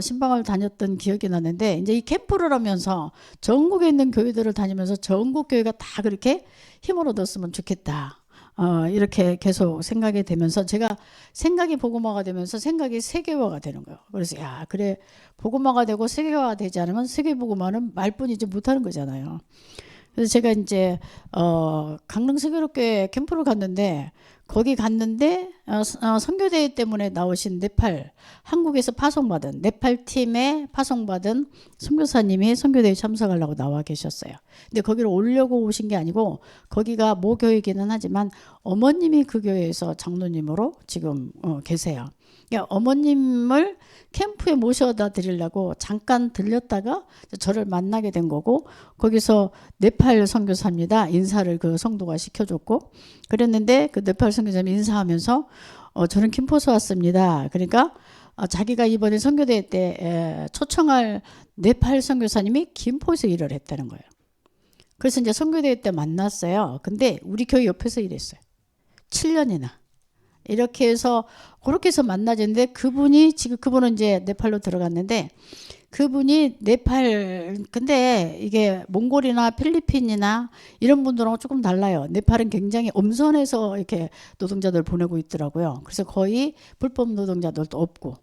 S1: 신방을 다녔던 기억이 나는데 이제 이 캠프를 하면서 전국에 있는 교회들을 다니면서 전국 교회가 다 그렇게 힘을 얻었으면 좋겠다. 이렇게 계속 생각이 되면서 제가 생각이 복음화가 되면서 생각이 세계화가 되는 거예요. 그래서 야 그래 복음화가 되고 세계화가 되지 않으면 세계 복음화는 말뿐이지 못하는 거잖아요. 그래서 제가 이제 강릉 세계롭교회 캠프를 갔는데 거기 갔는데 선교대회 때문에 나오신 네팔 한국에서 파송받은 네팔 팀에 파송받은 선교사님이 선교대회 참석하려고 나와 계셨어요. 근데 거기를 오려고 오신 게 아니고 거기가 모교이기는 하지만 어머님이 그 교회에서 장로님으로 지금 계세요. 그러니까 어머님을 캠프에 모셔다 드리려고 잠깐 들렸다가 저를 만나게 된 거고, 거기서 네팔 선교사입니다. 인사를 그 성도가 시켜줬고, 그랬는데 그 네팔 선교사님 인사하면서 저는 김포에서 왔습니다. 그러니까 자기가 이번에 선교대회 때 초청할 네팔 선교사님이 김포에서 일을 했다는 거예요. 그래서 이제 선교대회 때 만났어요. 근데 우리 교회 옆에서 일했어요. 7년이나. 이렇게 해서 그렇게 해서 만나졌는데, 그분은 이제 네팔로 들어갔는데, 그분이 네팔, 근데 이게 몽골이나 필리핀이나 이런 분들하고 조금 달라요. 네팔은 굉장히 엄선해서 이렇게 노동자들 보내고 있더라고요. 그래서 거의 불법 노동자들도 없고.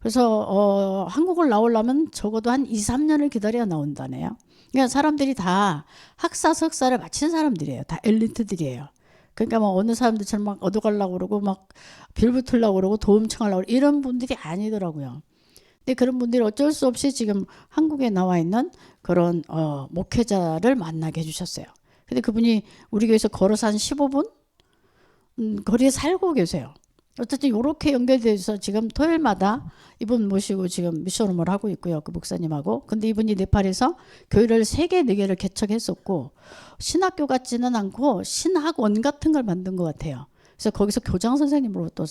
S1: 그래서 한국을 나오려면 적어도 한 2, 3년을 기다려야 나온다네요. 그러니까 사람들이 다 학사, 석사를 마친 사람들이에요. 다 엘리트들이에요. 그러니까 막 어느 사람들처럼 막 얻어가려고 그러고 막 빌붙으려고 그러고 도움 청하려고 그러고 이런 분들이 아니더라고요. 근데 그런 분들이 어쩔 수 없이 지금 한국에 나와 있는 그런 목회자를 만나게 해주셨어요. 근데 그분이 우리 교회에서 걸어서 한 15분 거리에 살고 계세요. 어쨌든 이렇게 연결돼서 지금 토요일마다 이분 모시고 지금 미션홈을 하고 있고요. 그 목사님하고. 근데 이분이 네팔에서 교회를 3개, 4개를 개척했었고, 신학교 같지는 않고 신학원 같은 걸 만든 것 같아요. 그래서 거기서 교장 선생님으로 또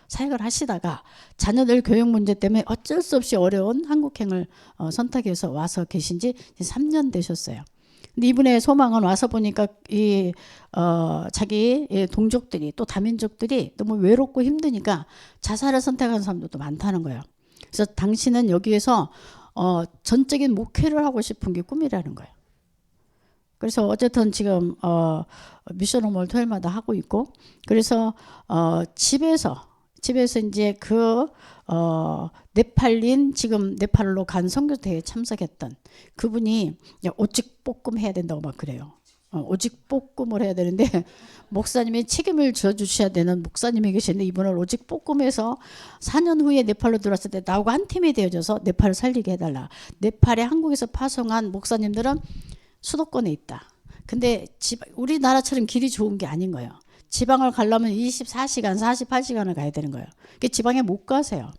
S1: 사역을 하시다가 자녀들 교육 문제 때문에 어쩔 수 없이 어려운 한국행을 선택해서 와서 계신 지 3년 되셨어요. 근데 이분의 소망은 와서 보니까 자기 동족들이 또 다민족들이 너무 외롭고 힘드니까 자살을 선택하는 사람들도 많다는 거예요. 그래서 당신은 여기에서 전적인 목회를 하고 싶은 게 꿈이라는 거예요. 그래서 어쨌든 지금 미션홈을 토요일마다 하고 있고, 그래서 집에서 이제 네팔린 지금 네팔로 간 선교대회에 참석했던 그분이 오직 볶음 해야 된다고 막 그래요. 오직 볶음을 해야 되는데 목사님이 책임을 져주셔야 되는 목사님이 계시는데, 이분을 오직 볶음해서 4년 후에 네팔로 들어왔을 때 나하고 한 팀이 되어져서 네팔을 살리게 해달라. 네팔에 한국에서 파송한 목사님들은 수도권에 있다. 근데 우리나라처럼 길이 좋은 게 아닌 거예요. 지방을 가려면 24시간, 48시간을 가야 되는 거예요. 그러니까 지방에 못 가세요.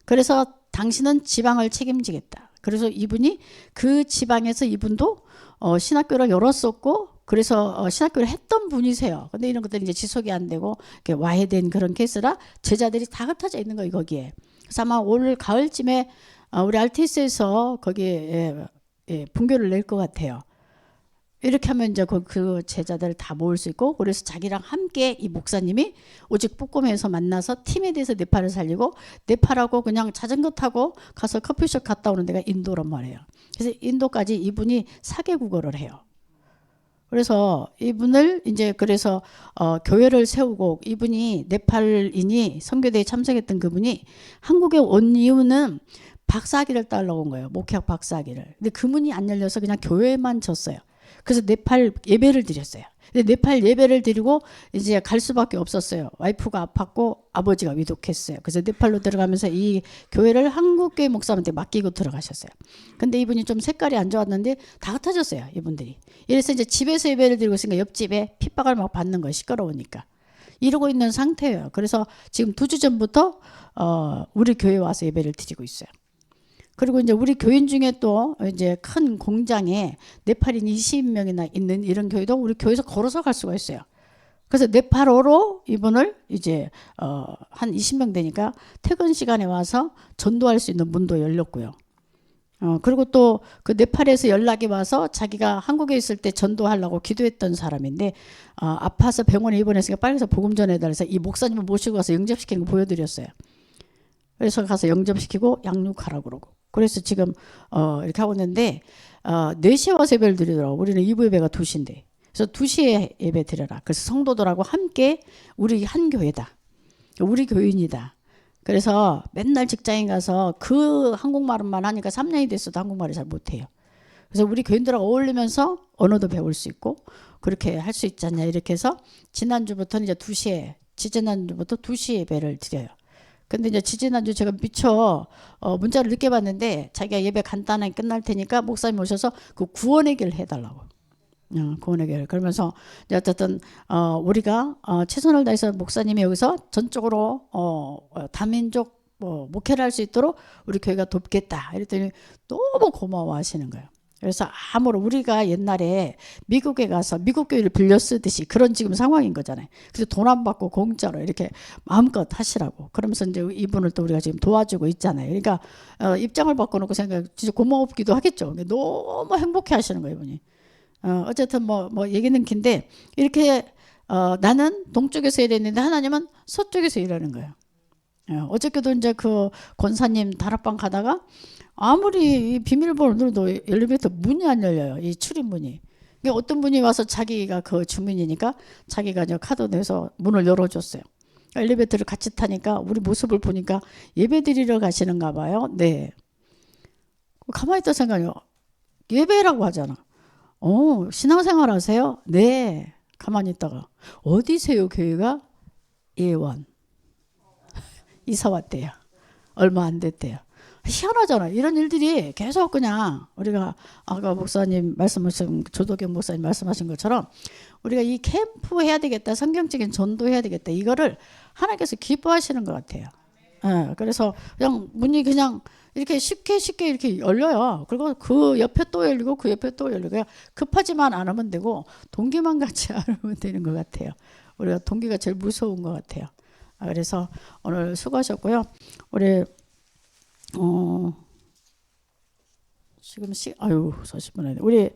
S1: 그래서 당신은 지방을 책임지겠다. 그래서 이분이 그 지방에서 이분도 신학교를 열었었고, 그래서 신학교를 했던 분이세요. 근데 이런 것들이 이제 지속이 안 되고 이렇게 와해된 그런 케이스라 제자들이 다 흩어져 있는 거예요, 거기에. 그래서 아마 올 가을쯤에 우리 RTS에서 거기에 분교를 낼 것 같아요. 이렇게 하면 이제 그 제자들을 다 모을 수 있고, 그래서 자기랑 함께 이 목사님이 오직 볶음에서 만나서 팀에 대해서 네팔을 살리고, 네팔하고 그냥 자전거 타고 가서 커피숍 갔다 오는 데가 인도란 말이에요. 그래서 인도까지 이분이 4개국어를 해요. 그래서 이분을 이제 그래서 교회를 세우고, 이분이 네팔인이 선교대에 참석했던 그분이 한국에 온 이유는 박사학위를 따려고 온 거예요. 목회학 박사학위를. 근데 그 문이 안 열려서 그냥 교회만 졌어요. 그래서 네팔 예배를 드렸어요. 근데 네팔 예배를 드리고 이제 갈 수밖에 없었어요. 와이프가 아팠고 아버지가 위독했어요. 그래서 네팔로 들어가면서 이 교회를 한국교회 목사님한테 맡기고 들어가셨어요. 근데 이분이 좀 색깔이 안 좋았는데 다 흩어졌어요, 이분들이. 이래서 이제 집에서 예배를 드리고 있으니까 옆집에 핍박을 막 받는 거예요, 시끄러우니까. 이러고 있는 상태예요. 그래서 지금 2주 전부터 우리 교회에 와서 예배를 드리고 있어요. 그리고 이제 우리 교인 중에 또 이제 큰 공장에 네팔인 20명이나 있는 이런 교회도 우리 교회에서 걸어서 갈 수가 있어요. 그래서 네팔어로 이분을 이제 한 20명 되니까 퇴근 시간에 와서 전도할 수 있는 문도 열렸고요. 그리고 또 그 네팔에서 연락이 와서 자기가 한국에 있을 때 전도하려고 기도했던 사람인데 아파서 병원에 입원했으니까 빨리 가서 복음 전해달라 해서 이 목사님을 모시고 가서 영접시키는 거 보여드렸어요. 그래서 가서 영접시키고 양육하라고 그러고. 그래서 지금 이렇게 하고 있는데 4시에 와서 예배를 드리더라고. 우리는 2부 예배가 2시인데. 그래서 2시에 예배 드려라. 그래서 성도들하고 함께 우리 한 교회다. 우리 교인이다. 그래서 맨날 직장에 가서 그 한국말만 하니까 3년이 됐어도 한국말을 잘 못해요. 그래서 우리 교인들하고 어울리면서 언어도 배울 수 있고 그렇게 할 수 있지 않냐 이렇게 해서 지난주부터는 이제 2시에 지지난주부터 2시 예배를 드려요. 근데 이제 지지난주 제가 미처 문자를 늦게 봤는데 자기가 예배 간단하게 끝날 테니까 목사님 오셔서 그 구원 얘기를 해달라고. 구원의 교회를. 그러면서 이제 어쨌든 우리가 최선을 다해서 목사님이 여기서 전적으로 다민족 목회를 할 수 있도록 우리 교회가 돕겠다. 이랬더니 너무 고마워하시는 거예요. 그래서 아무런 우리가 옛날에 미국에 가서 미국 교회를 빌려 쓰듯이 그런 지금 상황인 거잖아요. 그래서 돈 안 받고 공짜로 이렇게 마음껏 하시라고. 그러면서 이제 이분을 또 우리가 지금 도와주고 있잖아요. 그러니까 입장을 바꿔놓고 생각, 진짜 고마웠기도 하겠죠. 너무 행복해 하시는 거예요, 이분이. 어쨌든 뭐 얘기는 긴데 이렇게 나는 동쪽에서 일했는데 하나님은 서쪽에서 일하는 거예요. 어저께도 이제 그 권사님 다락방 가다가 아무리 이 비밀번호 눌러도 엘리베이터 문이 안 열려요. 이 출입문이. 그러니까 어떤 분이 와서 자기가 그 주민이니까 자기가 이제 카드 내서 문을 열어줬어요. 엘리베이터를 같이 타니까 우리 모습을 보니까 예배 드리러 가시는가 봐요. 네. 가만히 있다 생각해요. 예배라고 하잖아. 신앙생활 하세요? 네. 가만히 있다가 어디세요 교회가? 예원. 이사 왔대요. 얼마 안 됐대요. 희한하잖아. 이런 일들이 계속 그냥 우리가 아까 목사님 말씀하신 조도경 목사님 말씀하신 것처럼 우리가 이 캠프 해야 되겠다. 성경적인 전도 해야 되겠다. 이거를 하나님께서 기뻐하시는 것 같아요. 그래서 그냥 문이 그냥 이렇게 쉽게 이렇게 열려요. 그리고 그 옆에 또 열리고 그 옆에 또 열리고 급하지만 않으면 되고 동기만 갖지 않으면 되는 것 같아요. 우리가 동기가 제일 무서운 것 같아요. 그래서 오늘 수고하셨고요. 우리 지금 40분에 우리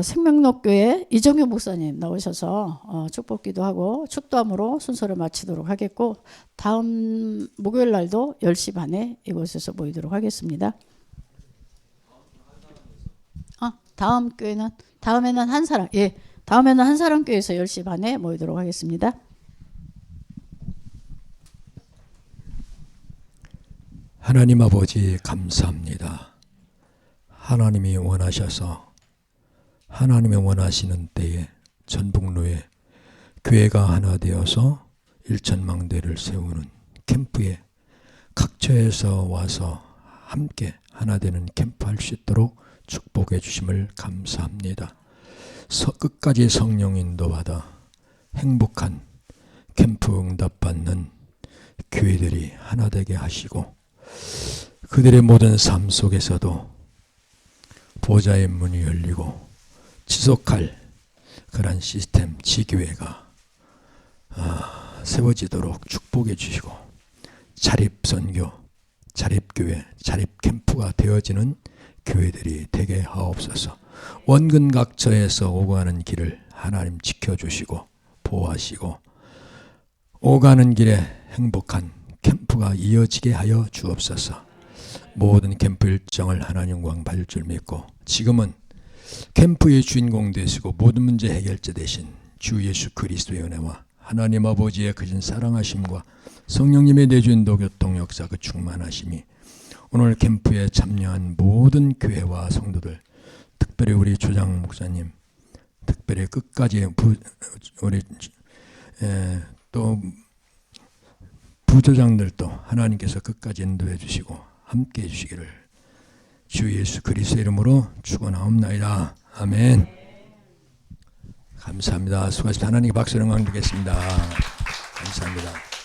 S1: 생명록교회 이정효 목사님 나오셔서 축복기도 하고 축도함으로 순서를 마치도록 하겠고 다음 목요일 날도 10시 반에 이곳에서 모이도록 하겠습니다. 다음에는 한 사람 다음에는 한 사람 교회에서 10시 반에 모이도록 하겠습니다.
S9: 하나님 아버지 감사합니다. 하나님이 원하셔서 하나님이 원하시는 때에 전북로에 교회가 하나 되어서 일천망대를 세우는 캠프에 각처에서 와서 함께 하나 되는 캠프 할 수 있도록 축복해 주심을 감사합니다. 끝까지 성령 인도받아 행복한 캠프 응답받는 교회들이 하나 되게 하시고 그들의 모든 삶 속에서도 보좌의 문이 열리고 지속할 그런 시스템 지교회가 세워지도록 축복해 주시고 자립선교, 자립교회, 자립캠프가 되어지는 교회들이 되게 하옵소서. 원근각처에서 오가는 길을 하나님 지켜주시고 보호하시고 오가는 길에 행복한 캠프가 이어지게 하여 주옵소서. 모든 캠프 일정을 하나님 영광 받을 줄 믿고 지금은 캠프의 주인공 되시고 모든 문제 해결자 되신 주 예수 그리스도의 은혜와 하나님 아버지의 크신 사랑하심과 성령님의 내주인도 교통 역사 그 충만하심이 오늘 캠프에 참여한 모든 교회와 성도들 특별히 우리 조장 목사님 특별히 끝까지 우리 또 부조장들도 하나님께서 끝까지 인도해 주시고 함께 해 주시기를 주 예수 그리스도의 이름으로 축원하옵나이다. 아멘. 감사합니다. 수고하십시오. 하나님께 박수 영광 드리겠습니다. 감사합니다.